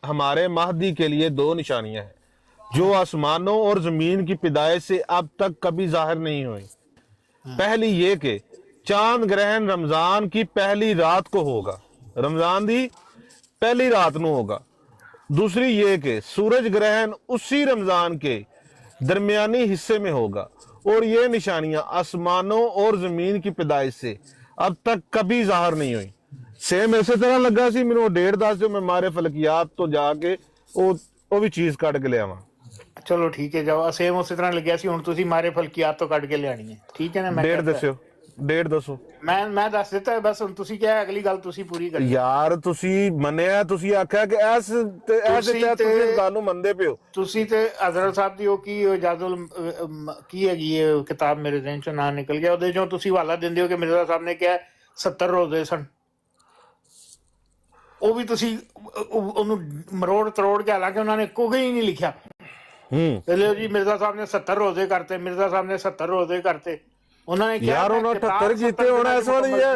हमारे महदी के लिए 2 निशानियां हैं जो आसमानों और जमीन की पैदाइश से अब तक कभी जाहिर नहीं हुई। पहली ये कि चांद ग्रहण रमजान की पहली रात को होगा, रमजान दी पहली रात को होगा। दूसरी ये कि सूरज ग्रहण उसी रमजान के दरमियानी हिस्से में होगा और ये निशानियां आसमानों और जमीन की पैदाइश से अब तक कभी ਜ਼ਾਹਰ नहीं हुई। सेम ਇਸੇ ਤਰ੍ਹਾਂ ਲੱਗਾ ਸੀ ਮੈਨੂੰ ਡੇਟ ਦੱਸ ਦਿਓ, ਮੈਂ ਮਾਰੇ ਫਲਕੀਆਤ ਤੋਂ ਜਾ ਕੇ ਉਹ ਵੀ ਚੀਜ਼ ਕੱਢ ਕੇ ਲਿਆਵਾਂ। ਚਲੋ ਠੀਕ ਹੈ, ਜਾਓ। ਸੇਮ ਉਸੇ ਤਰ੍ਹਾਂ ਲੱਗਿਆ ਸੀ, ਹੁਣ ਤੁਸੀਂ ਮਾਰੇ ਫਲਕੀਆਤ ਤੋਂ ਕੱਢ ਕੇ ਲਿਆਣੀ ਹੈ, ਠੀਕ ਹੈ ਨਾ। ਮੈਂ ਡੇਟ ਦੱਸਿਓ, ਡੇਟ ਦੱਸੋ। ਮੈਂ ਦੱਸ ਦਿੱਤਾ, ਬਸ ਹੁਣ ਤੁਸੀਂ ਕਿਹਾ ਅਗਲੀ ਗੱਲ ਤੁਸੀਂ ਪੂਰੀ ਕਰਨੀ। ਯਾਰ ਤੁਸੀਂ ਮੰਨਿਆ, ਤੁਸੀਂ ਆਖਿਆ ਕਿ ਐਸ ਤੁਸੀਂ ਗੱਲ ਨੂੰ ਮੰਨਦੇ ਪਿਓ। ਤੁਸੀਂ ਤੇ ਹਜ਼ਰਤ ਸਾਹਿਬ ਦੀ ਉਹ ਕੀ ਇਜਾਜ਼ੁਲ ਕੀ ਹੈਗੀ ਇਹ ਕਿਤਾਬ, ਮੇਰੇ ਜ਼ਿਹਨ ਚੋਂ ਨਾਂ ਨਿਕਲ ਗਿਆ, ਉਹਦੇ ਚੋਂ ਤੁਸੀਂ ਹਵਾਲਾ ਦਿੰਦੇ ਹੋ ਕਿ ਮਿਰਜ਼ਾ ਸਾਹਿਬ ਨੇ ਕਿਹਾ 70 ਰੋਜ਼ੇ ਸਨ। ਉਹ ਵੀ ਤੁਸੀਂ ਉਹਨੂੰ ਮਰੋੜ ਤਰੋੜ ਕੇ, ਹਾਲਾਂਕਿ ਉਹਨਾਂ ਨੇ ਕੁਝ ਹੀ ਨਹੀਂ ਲਿਖਿਆ। ਚਲੋ ਜੀ ਮਿਰਜ਼ਾ ਸਾਹਿਬ ਨੇ 70 ਰੋਜ਼ੇ ਕਰਤੇ, ਮਿਰਜ਼ਾ ਸਾਹਿਬ ਨੇ 70 ਰੋਜ਼ੇ ਕਰਤੇ। ਉਹਨਾਂ ਨੇ ਕਿਹਾ ਯਾਰ ਉਹਨਾਂ 78 ਕੀਤੇ ਹੁਣ, ਇਸ ਵਾਲੀ ਹੈ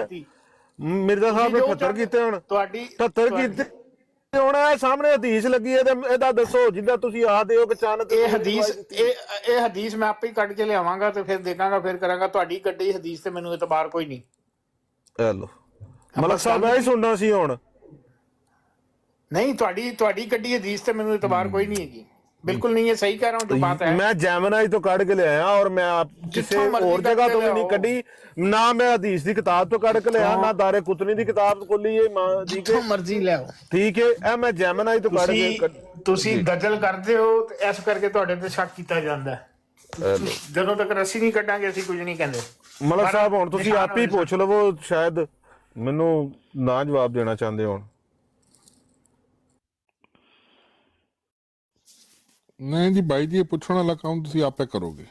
ਮਿਰਜ਼ਾ ਸਾਹਿਬ ਨੇ 78 ਕੀਤੇ ਹੁਣ, ਤੁਹਾਡੀ 78 ਕੀਤੇ ਹੁਣ। ਇਹ ਸਾਹਮਣੇ ਹਦੀਸ ਲੱਗੀ ਹੈ ਤੇ ਇਹਦਾ ਦੱਸੋ ਜਿੱਦਾਂ ਤੁਸੀਂ ਆਖਦੇ ਹੋ ਕਿ ਚਾਨਕ ਇਹ ਹਦੀਸ ਮੈਂ ਆਪੇ ਹੀ ਕੱਢ ਕੇ ਲਿਆਵਾਂਗਾ ਤੇ ਫਿਰ ਦੇਖਾਂਗਾ, ਫਿਰ ਕਰਾਂਗਾ। ਤੁਹਾਡੀ ਕੱਢੀ ਹਦੀਸ ਤੇ ਮੈਨੂੰ ਇਤਬਾਰ ਕੋਈ ਨਹੀਂ। ਲੋ ਮਲਕ ਸਾਹਿਬ ਇਹ ਸੁਣਨਾ ਸੀ ਹੁਣ। ਨਹੀਂ, ਤੁਹਾਡੀ ਕੱਢੀ ਹਦੀਸ ਤੇ ਮੈਨੂੰ ਇਤਬਾਰ ਕੋਈ ਨਹੀਂ ਹੈਗੀ, ਬਿਲਕੁਲ नहीं है। सही कह रहा हूँ जो बात है। मैं जैमनाई तो कट के ले आया और मैं किसी और जगह तो भी नहीं कड़ी ना, मैं हदीस की किताब तो कट के ले आया ना, दारे कुतनी की किताब खोली है जिथों मर्जी ले आओ, ठीक है। ए मैं जैमनाई तो कट के ਤੁਸੀਂ ਦਜਲ ਕਰਦੇ ਹੋ ਤੇ ਇਸ ਕਰਕੇ ਤੁਹਾਡੇ ਤੇ ਸ਼ੱਕ ਕੀਤਾ ਜਾਂਦਾ ਹੈ। ਜਦੋਂ ਤੱਕ ਅਸੀਂ ਨਹੀਂ ਕੱਢਾਂਗੇ ਅਸੀਂ ਕੁਝ ਨਹੀਂ ਕਹਿੰਦੇ। ਮਲਕ ਸਾਹਿਬ ਹੁਣ ਤੁਸੀਂ ਆਪ ਹੀ ਪੁੱਛ ਲਵੋ, ਸ਼ਾਇਦ ਮੈਨੂੰ ਨਾ ਜਵਾਬ ਦੇਣਾ ਚਾਹੁੰਦੇ ਹੋਣ। ਨਹੀਂ ਜੀ ਬਾਈ ਜੀ, ਇਹ ਪੁੱਛਣ ਵਾਲਾ ਕੰਮ ਤੁਸੀਂ ਆਪੇ ਕਰੋਗੇ।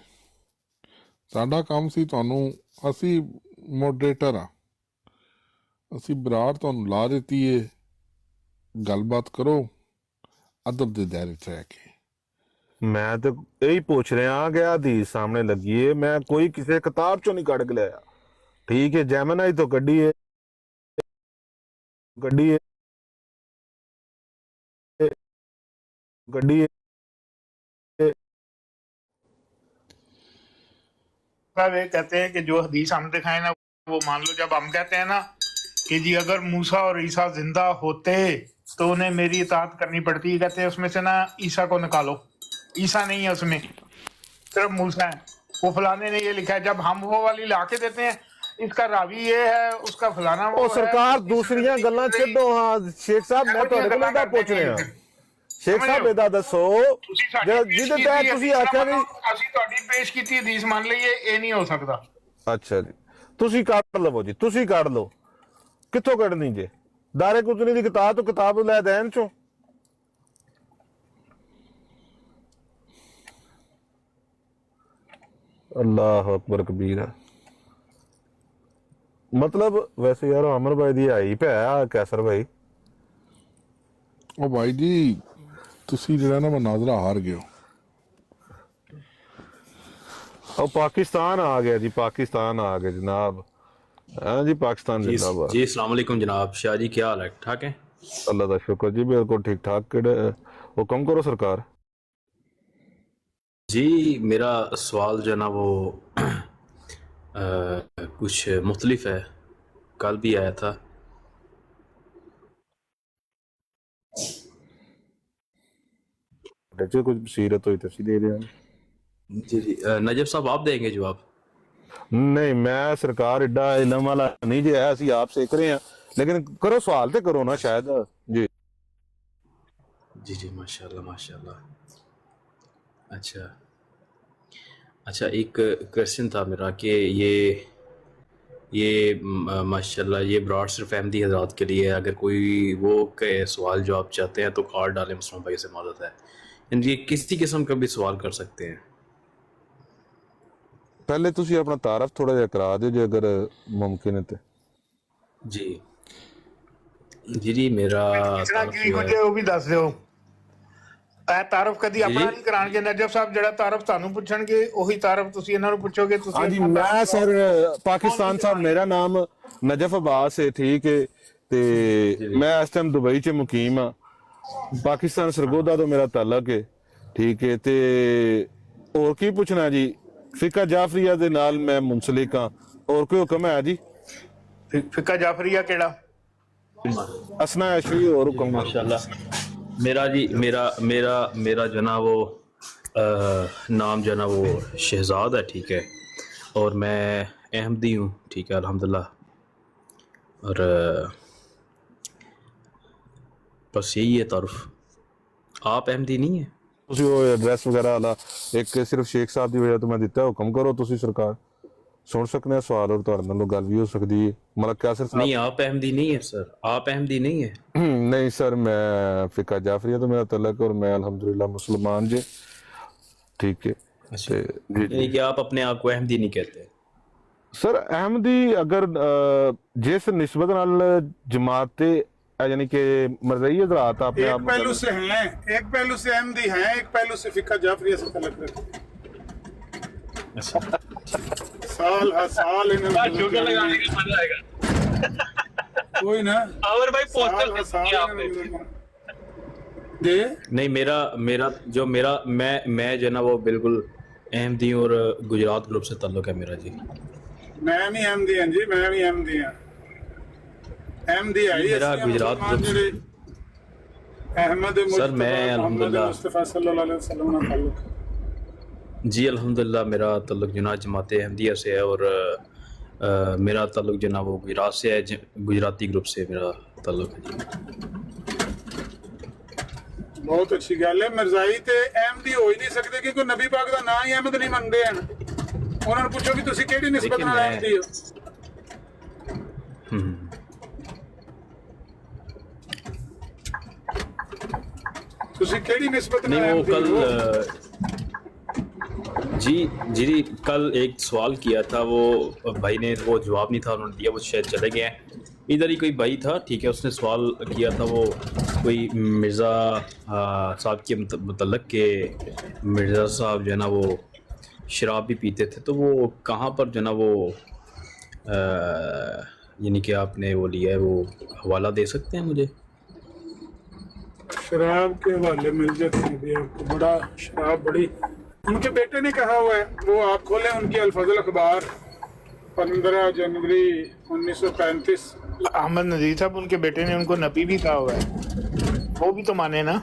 ਸਾਡਾ ਕੰਮ ਸੀ ਤੁਹਾਨੂੰ, ਅਸੀਂ ਮੋਡਰੇਟਰ ਆ, ਅਸੀਂ ਬਰਾੜ ਤੁਹਾਨੂੰ ਲਾ ਦਿੱਤੀ ਏ, ਗੱਲਬਾਤ ਕਰੋ ਅਦਬ ਦੇ ਦਾਇਰੇ 'ਚ ਰਹਿ ਕੇ। ਮੈਂ ਤਾਂ ਇਹੀ ਪੁੱਛ ਰਿਹਾ ਕਿ ਹਦੀਸ ਸਾਹਮਣੇ ਲੱਗੀ ਏ, ਮੈਂ ਕੋਈ ਕਿਸੇ ਕਿਤਾਬ ਚੋਂ ਨਹੀਂ ਕੱਢ ਕੇ ਲਿਆਇਆ, ਠੀਕ ਹੈ। ਜੈਮਨਾਈ ਤੋਂ ਕੱਢੀ ਏ, ਕੱਢੀ ਏ, ਕੱਢੀ ਏ। वे कहते हैं कि जो हदीस हम दिखाए ना वो मान लो। जब हम कहते हैं ना कि जी अगर मूसा और ईसा जिंदा होते तो उन्हें मेरी इताअत करनी पड़ती, कहते हैं उसमें से ना ईसा को निकालो, ईसा नहीं है उसमें, सिर्फ मूसा है। वो फलाने ने ये लिखा है, जब हम वो वाली ला के देते हैं इसका रावी ये है, उसका फलाना वो सरकार दूसरियां गल्लां छड्डो। हाँ शेख साहब, मैं ਤੁਹਾਡੇ ਕੋਲ ਇਹਦਾ ਪੁੱਛ ਰਿਹਾ। ਸ਼ੇਖ ਸਾਹਿਬ ਇਹਦਾ ਦੱਸੋ ਜਿਹਦੇ ਤਹਿਤ ਤੁਸੀਂ ਆਖਿਆ ਵੀ ਅਸੀਂ ਤੁਹਾਡੀ ਪੇਸ਼ ਕੀਤੀ ਹਦੀਸ ਮੰਨ ਲਈਏ, ਇਹ ਨਹੀਂ ਹੋ ਸਕਦਾ। ਅੱਛਾ ਜੀ, ਤੁਸੀਂ ਕੱਢ ਲਵੋ ਜੀ, ਤੁਸੀਂ ਕੱਢ ਲਓ। ਕਿੱਥੋਂ ਕੱਢਣੀ ਜੇ? ਦਾਰੇ ਕੁਤਨੀ ਦੀ ਕਿਤਾਬ ਤੋਂ ਕਿਤਾਬ ਲੈ ਦੇਣ ਚੋਂ। ਅੱਲਾਹੁ ਅਕਬਰ ਕਬੀਰਾ। ਮਤਲਬ ਵੈਸੇ ਯਾਰ ਅਮਰ ਭਾਈ ਦੀ ਆਈ ਪਿਆ ਕੈਸਰ ਭਾਈ। ਉਹ ਭਾਈ ਜੀ ਤੁਸੀਂ ਜਿਹੜਾ ਨਾ ਮੁਨਾਜ਼ਰਾ ਹਾਰ ਗਏ ਹੋ। ਉਹ ਪਾਕਿस्तान आ गया जी, पाकिस्तान आ गया जनाब। हाँ जी, पाकिस्तान जिंदाबाद जी। अस्सलाम वालेकुम जनाब, शाह जी क्या हाल है? ठीक है, अल्लाह का शुक्र जी, बिल्कुल ठीक ठाक। हुक्म करो सरकार जी। मेरा सवाल जो है ना वो कुछ मुख्तलिफ है, कल भी आया था। कुछ बसीरत हुई तो दे दें जी जी। नजब साहब आप देंगे जवाब? नहीं, मैं सरकार एडा इलम वाला नहीं जो है, ਅਸੀਂ आप सीख रहे हैं, लेकिन करो सवाल तो करो ना शायद। जी जी जी, माशाल्लाह माशाल्लाह। अच्छा, एक क्वेश्चन था मेरा कि ये माशाल्लाह ये ब्रॉड सिर्फ अहमदी हजरात के लिए है। अगर कोई वो के सवाल जवाब चाहते हैं तो कार्ड डालें, मुस्लिम भाई से मदद है। ये किसी किस्म का भी सवाल कर सकते हैं। ਪਹਿਲੇ ਤੁਸੀਂ ਆਪਣਾ ਤਾਰਫ ਥੋੜਾ ਜਿਹਾ ਕਰਾ ਦਿਓ ਜੇ ਅਗਰ ਮੁਮਕਿਨ ਹੈ ਤੇ। ਜੀ ਜੀ ਮੇਰਾ ਜਿਹੜਾ ਤਾਰਫ ਕੀ ਜੋ ਕੁਝ ਹੈ, ਹੈ ਉਹ ਵੀ ਦੱਸ ਦਿਓ। ਇਹ ਤਾਰਫ ਕਦੀ ਆਪਣਾ ਨਹੀਂ ਕਰਾਣਗੇ ਨਜਫ ਸਾਹਿਬ, ਜਿਹੜਾ ਤਾਰਫ ਤੁਹਾਨੂੰ ਪੁੱਛਣਗੇ ਉਹੀ ਤਾਰਫ ਤੁਸੀਂ ਇਹਨਾਂ ਨੂੰ ਪੁੱਛੋਗੇ। ਤੁਸੀਂ हाँ जी, ਆਪਣਾ मैं ਤਾਰਫ सर पाकिस्तान साहब, मेरा नाम नजफ अब्बास है, ठीक है। ते मैं इस टाइम दुबई च मुकीम हाँ। पाकिस्तान सरगोदा तो मेरा ताल्लुक है, ठीक है। ते और की पूछना जी, फिका जाफरिया दे नाल मैं मुंसलिक हाँ। और कोई हुक्म है जी? ਫਿੱਕਾ ਜਾਫਰੀਆ ਕਿਹੜਾ? असना अशरी और हुक्म करो। माशाल्लाह। मेरा जी मेरा मेरा मेरा जो ना वो नाम जो ना वो शहजाद है, ठीक है। और मैं अहमदी हूँ, ठीक है, अल्हम्दुलिल्लाह। और बस यही है तारुफ। आप अहमदी नहीं है? ਤੁਸੀਂ ਉਹ ਐਡਰੈਸ ਵਗੈਰਾ ਵਾਲਾ ਇੱਕ ਸਿਰਫ ਸ਼ੇਖ ਸਾਹਿਬ ਦੀ ਵਜ੍ਹਾ ਤੋਂ ਮੈਂ ਦਿੱਤਾ, ਹੁਕਮ ਕਰੋ ਤੁਸੀਂ ਸਰਕਾਰ। ਸੁਣ ਸਕਨੇ ਆ ਸਵਾਲ ਔਰ ਤੁਹਾਡੇ ਨਾਲ ਗੱਲ ਵੀ ਹੋ ਸਕਦੀ ਹੈ। ਮਲਕ ਕਾਸਿਰ ਸਾਹਿਬ नहीं, आप अहमदी नहीं है सर, आप अहमदी नहीं है। नहीं सर, मैं फिका जाफरिया तो मेरा तलक और मैं अल्हम्दुलिल्लाह मुसलमान जे, ठीक है। अच्छा, जी यानी कि आप अपने आप को अहमदी नहीं कहते? सर अहमदी अगर जिस निस्बत नाल जमात ते यानी कि मरज़ई हज़रात अपने एक आप पहलू से हैं, एक पहलू से अहमदी हैं, एक पहलू से फिका जाफरिया से तलक रखते हैं। साल हर साल इन्हें कोई ना और भाई साल हर साल दे। नहीं, मेरा मेरा जो मेरा मैं जो ना वो बिल्कुल अहमदी और गुजरात ग्रुप से ताल्लुक है मेरा जी। मैं भी अहमदी हैं जी, मैं भी अहमदी हैं। अहमदी आई मेरा गुजरात ग्रुप अहमद सर, मैं अल्हम्दुलिल्लाह मुस्तफा सल्लल्लाहु अलैहि वसल्लम का ताल्लुक है। जी अल्हम्दुलिल्लाह, मेरा ताल्लुक जो ना जमात अहमदिया से है। और मेरा ताल्लुक जो ना वो गुजरात से है, गुजराती ग्रुप से मेरा ताल्लुक है जी। बहुत अच्छी गल है। मिर्जाई ते अहमदी हो ही नहीं सकते क्योंकि नबी पाक दा नाम ही अहमद नहीं मनदे हैं। उन्हां नूं पुछो कि तुसीं किहड़ी निस्बत लेकिन नाल मैं- अहमदी हो। तुसीं किहड़ी निस्बत नाल नहीं, वो अहमदी हो? कल जी जी कल एक सवाल किया था, वो भाई ने वो जवाब नहीं था उन्होंने दिया, वो शायद चले गए हैं। इधर ही कोई भाई था, ठीक है, उसने सवाल किया था, वो कोई मिर्ज़ा साहब के मुतल्लक के मिर्ज़ा साहब जो है ना वो शराब भी पीते थे, तो वो कहाँ पर जो है ना वो यानी कि आपने वो लिया है, वो हवाला दे सकते हैं मुझे? शराब के हवाले मिल जाते हैं भी आपको। बड़ा शराब बड़ी, उनके बेटे ने कहा हुआ है, वो आप खोलें उनकी अल-फज़ल अखबार 15 जनवरी 1935। अहमद नजीर साहब, उनके बेटे ने उनको नबी भी कहा हुआ है, वो भी तो माने ना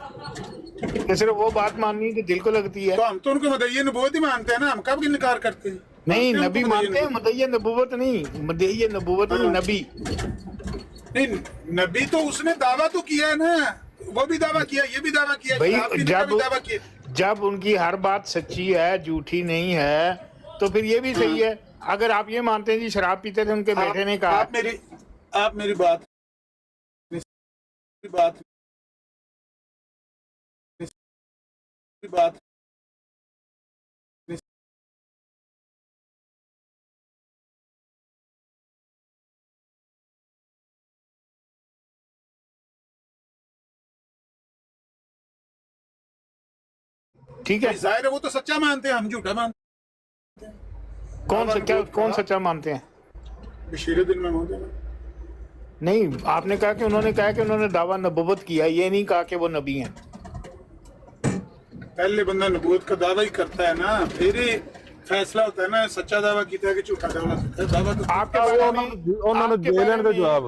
कि सिर्फ वो बात माननी है कि दिल को लगती है। तो हम तो उनको मदय्य नबूवत ही मानते हैं ना, हम कब इनकार करते हैं? नहीं, मानते नबी उनको मानते हैं, मदय्य नबूवत नहीं, मदय्य नबूवत नहीं, नबी नहीं, नबी तो उसने दावा तो किया है ना, वो भी दावा किया, ये भी दावा किया, भाई, शराब पीने का भी दावा किया। जब उनकी हर बात सच्ची है, झूठी नहीं है, तो फिर ये भी सही है। अगर आप ये मानते हैं जी शराब पीते थे, उनके बेटे ने कहा। आप मेरी बात ठीक है, जाहिर है वो तो सच्चा मानते हैं, हम झूठा मानते हैं। कौन सच्चा मानते हैं? बशीरुद्दीन महमूद है। नहीं, आपने कहा कि उन्होंने दावा नबूवत किया, ये नहीं कहा कि वो नबी हैं। पहले बंदा नबूवत का दावा ही करता है ना, फिर ही फैसला होता है ना, सच्चा दावा किया है कि झूठा दावा किया है। दावा तो आपके बारे में उन्होंने दे लेने का जवाब।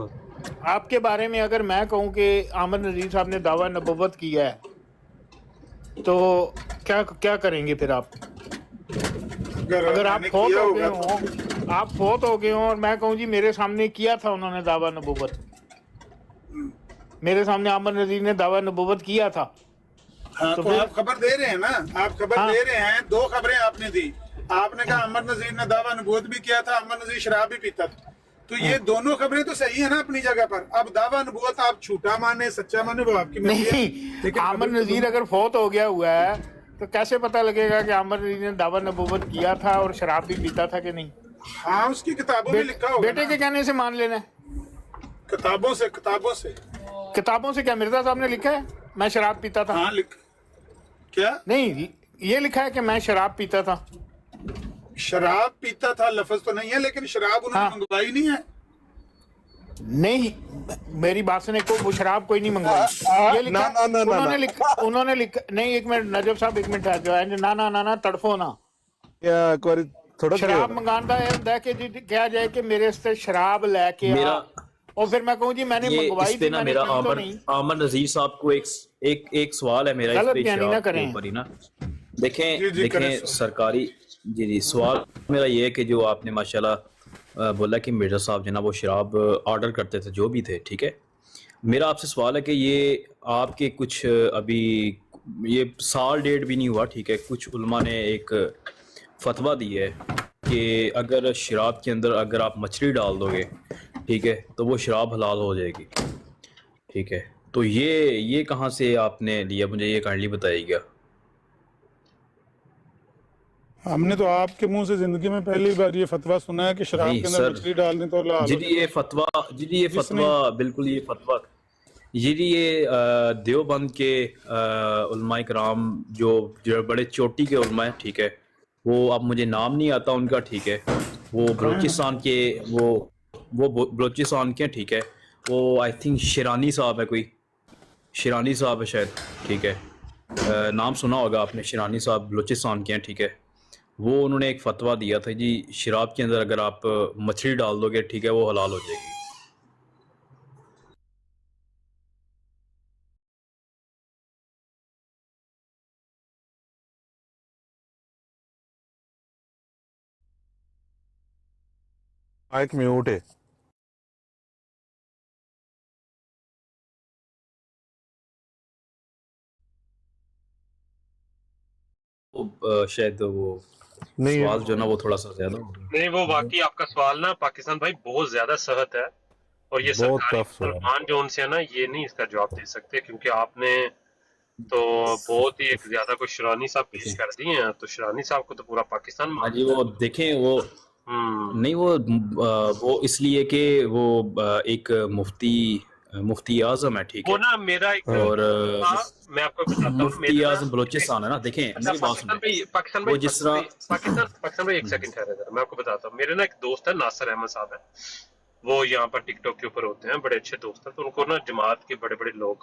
आपके बारे में अगर मैं कहूं कि अहमद नजीर साहब ने दावा नबूवत किया है, तो क्या करेंगे फिर आप? अगर आप फोत हो गए हो, आप फोत हो गए हो और मैं कहूं जी मेरे सामने किया था उन्होंने दावा नबूवत, मेरे सामने अहमद नजीर ने दावा नबूवत किया था। हाँ, तो आप खबर दे रहे हैं ना, आप खबर दे रहे हैं। दो खबरें आपने दी, आपने कहा अहमद नजीर ने दावा नबूवत भी किया था, अहमद नजीर शराब भी पीता था, तो ये दोनों खबरें तो सही है ना अपनी जगह पर। अब दावा नबूवत आप झूठा माने सच्चा माने वो आपकी मर्जी है। नहीं, अहमद नजीर अगर फौत हो गया हुआ है तो कैसे पता लगेगा कि आमिर नज़ीर ने दावा नबूवत किया था और शराब भी पीता था कि नहीं? हाँ, उसकी किताबों में लिखा होगा बेटे के कहने से मान लेना है। किताबों से किताबों से क्या मिर्जा साहब ने लिखा है मैं शराब पीता था? हाँ, क्या नहीं, ये लिखा है कि मैं शराब पीता था। शराब पीता था लफ्ज तो नहीं है, लेकिन शराब उन्होंने मंगवाई नहीं है। नहीं, मेरी बात सुने को वो शराब कोई नहीं मंगवाई। ये लिखा उन्होंने लिखा नहीं, एक मिनट नजब साहब, एक मिनट जो है ना तड़फो ना एक बार थोड़ा शराब मंगाना है ਹੁੰਦਾ कि जी क्या जाए कि मेरे से शराब लेके आ और फिर मैं कहूँ जी मैंने मंगवाई थी, ना मेरा आमर नजीर साहब को एक सवाल है मेरा इस पे शराब के ऊपर ही ना। देखें सरकारी जी सवाल मेरा ये है कि जो आपने माशाल्लाह बोला कि मिर्जा साहब जो ना वो शराब ऑर्डर करते थे जो भी थे, ठीक है। मेरा आपसे सवाल है कि ये आपके कुछ अभी ये साल डेढ़ भी नहीं हुआ, ठीक है, कुछ उलमा ने एक फतवा दी है कि अगर शराब के अंदर अगर आप मछली डाल दोगे, ठीक है, तो वो शराब हलाल हो जाएगी, ठीक है। तो ये कहाँ से आपने लिया, मुझे ये काइंडली बताइएगा। हमने तो आपके मुंह से जिंदगी में पहली बार ये फतवा सुना है कि शराब के अंदर मछली डाल दें तो हलाल। जी ये फतवा बिल्कुल ये फतवा ये देवबंद के उलमाए कराम जो बड़े चोटी के उलमा है, ठीक है, वो अब मुझे नाम नहीं आता उनका, ठीक है, वो बलूचिस्तान के वो बलूचिस्तान के, ठीक है, वो आई थिंक शिरानी साहब है, कोई शिरानी साहब है शायद, ठीक है, नाम सुना होगा आपने, शिरानी साहब बलूचिस्तान के हैं, ठीक है। वो उन्होंने एक फतवा दिया था जी शराब के अंदर अगर आप मछली डाल दोगे, ठीक है, वो हलाल हो जाएगी। माइक म्यूट है। शायद वो नहीं सवाल जो ना वो थोड़ा सा ज्यादा हो गया। नहीं, वो वाकई आपका सवाल ना पाकिस्तान भाई बहुत ज्यादा सख्त है, और ये बहुत सरकारी टफ सवाल। मुसलमान जो उनसे है ना ये नहीं इसका जवाब दे सकते, क्योंकि आपने तो बहुत ही एक ज्यादा कोई शिरानी साहब पेश कर दिए हैं, तो शिरानी साहब को तो पूरा पाकिस्तान हाँ जी, वो देखें वो नहीं वो इसलिए कि वो एक मुफ्ती आजम है, ठीक है, वो ना मेरा एक और मैं आपको बताता हूँ, मुफ्ती आजम बलूचिस्तान है ना। देखें मेरी बात सुनिए, पाकिस्तान वो जिस तरह पाकिस्तान भाई एक सेकंड ठहरे जरा, मैं आपको बताता हूँ। मेरे ना एक दोस्त है नासिर अहमद साहब है, वो यहाँ पर टिकटॉक के ऊपर होते हैं, बड़े अच्छे दोस्त हैं। तो उनको ना जमात के बड़े बड़े लोग,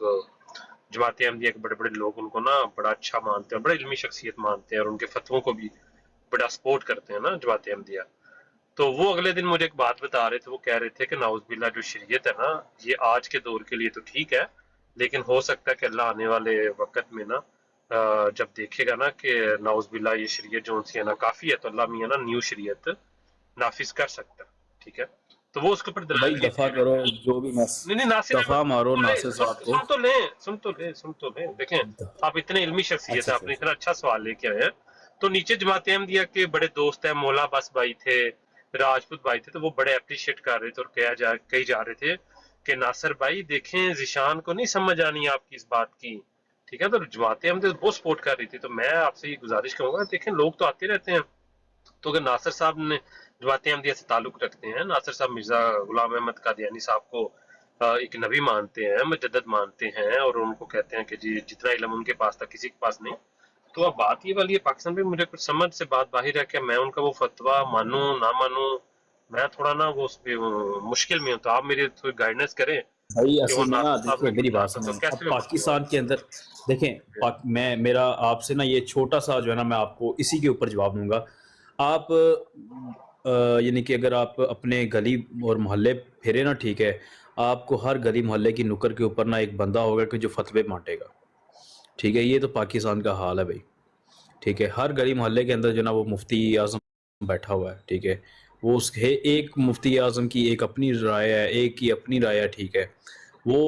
जमात अहमदिया के बड़े बड़े लोग उनको ना बड़ा अच्छा मानते हैं, बड़ा इल्मी शख्सियत मानते हैं, और उनके फतवों को भी बड़ा सपोर्ट करते हैं ना जमात अहमदिया। तो वो अगले दिन मुझे एक बात बता रहे थे, वो कह रहे थे कि नाउज़बिल्ला जो शरीयत है ना ये आज के दौर के लिए तो ठीक है, लेकिन हो सकता है कि अल्लाह आने वाले वक्त में ना जब देखेगा ना कि नाउज़बिल्ला ये शरीयत जो सी है ना काफी है, तो अल्लाह मियां ना न्यू शरीयत नाफिज कर सकता है, ठीक है। तो वो उसके ऊपर भाई दफा करो जो भी नहीं नासिर दफा मारो नासिर साहब को। सुन तो ले देखें, आप इतने इल्मी शख्सियत है, आपने इतना अच्छा सवाल लेके आए हैं। तो नीचे जमात अहमदिया के बड़े दोस्त हैं, मौला अब्बास भाई थे, राजपूत भाई थे, तो वो बड़े अप्रिशिएट कर रहे थे और कही जा रहे थे कि नासिर भाई देखें जिशान को नहीं समझ आनी आपकी इस बात की, ठीक है। तो जमात अहमदिया बहुत सपोर्ट कर रही थी। तो मैं आपसे ये गुजारिश करूंगा, देखें लोग तो आते रहते हैं, तो अगर नासिर साहब ने जमात अहमदिया से ताल्लुक रखते हैं, नासिर साहब मिर्जा गुलाम अहमद कादियानी साहब को एक नबी मानते हैं, मुजद्दद मानते हैं, और उनको कहते हैं कि जी जितना इल्म उनके पास था किसी के पास नहीं। तो अब बात ये वाली है पाकिस्तान में, मुझे कुछ समझ से बात बाहर है कि मैं उनका वो फतवा मानूं ना मानूं, मैं थोड़ा ना वो मुश्किल में हूँ। तो आप मेरी थोड़ी गाइडेंस करें भाई असल में ना देखिए मेरी बात सुनो, पाकिस्तान के अंदर देखें मेरा आपसे ना ये छोटा सा जो है ना मैं आपको इसी के ऊपर जवाब दूंगा। आप यानी कि अगर आप अपने गली और मोहल्ले फिरे ना, ठीक है, आपको हर गली मोहल्ले की नुक्कड़ के ऊपर ना एक बंदा होगा कि जो फतवे बांटेगा, ठीक है। ये तो पाकिस्तान का हाल है भाई, ठीक है। हर गली मोहल्ले के अंदर जो ना वो मुफ्ती आजम बैठा हुआ है, ठीक है, वो उसके एक मुफ्ती आजम की एक अपनी राय है, एक की अपनी राय है, ठीक है। वो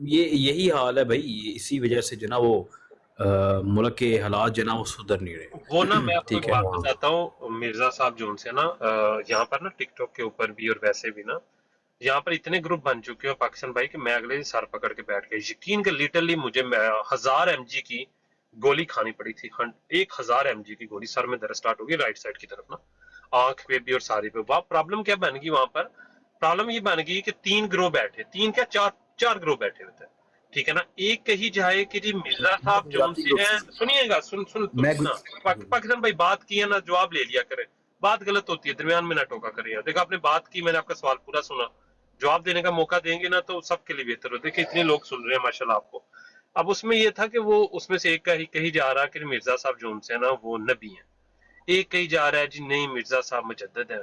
यही हाल है भाई, इसी वजह से जो ना वो मुल्क के हालात जो ना वो सुधर नहीं रहे। वो ना मैं आपको एक बात बताता हूँ, मिर्जा साहब जो उनसे ना यहाँ पर ना टिकटॉक के ऊपर भी और वैसे भी ना यहाँ पर इतने ग्रुप बन चुके हैं पाकिस्तान भाई कि मैं अगले दिन सर पकड़ के बैठ गया। यकीन कर लिटरली मुझे 1000 mg की गोली खानी पड़ी थी 1000 mg की गोली, सर में दर्द स्टार्ट हो गई राइट साइड की तरफ ना, आंख पे भी और सारी पे। वहाँ प्रॉब्लम क्या बन गई वहां पर, प्रॉब्लम ये बन गई कि 3 गिरोह बैठे, 3 क्या 4 गिरोह बैठे हुए थे, ठीक है ना। एक कही जाए कि जी मिर्जा साहब जो उनसे हैं, सुनिएगा सुन ना, पाकिस्तान भाई बात की है ना, जवाब ले लिया करे, बात गलत होती है, दरमियान में ना टोका करिए। देखो आपने बात की, मैंने आपका सवाल पूरा सुना, जवाब देने का मौका देंगे ना तो सबके लिए बेहतर हो। देखिए इतने लोग सुन रहे हैं माशाल्लाह आपको। अब उसमें ये था कि वो उसमें से एक कही जा रहा कि मिर्जा साहब जो उनसे है ना वो नबी हैं, एक कही जा रहा है जी नहीं मिर्जा साहब मुजद्दिद है,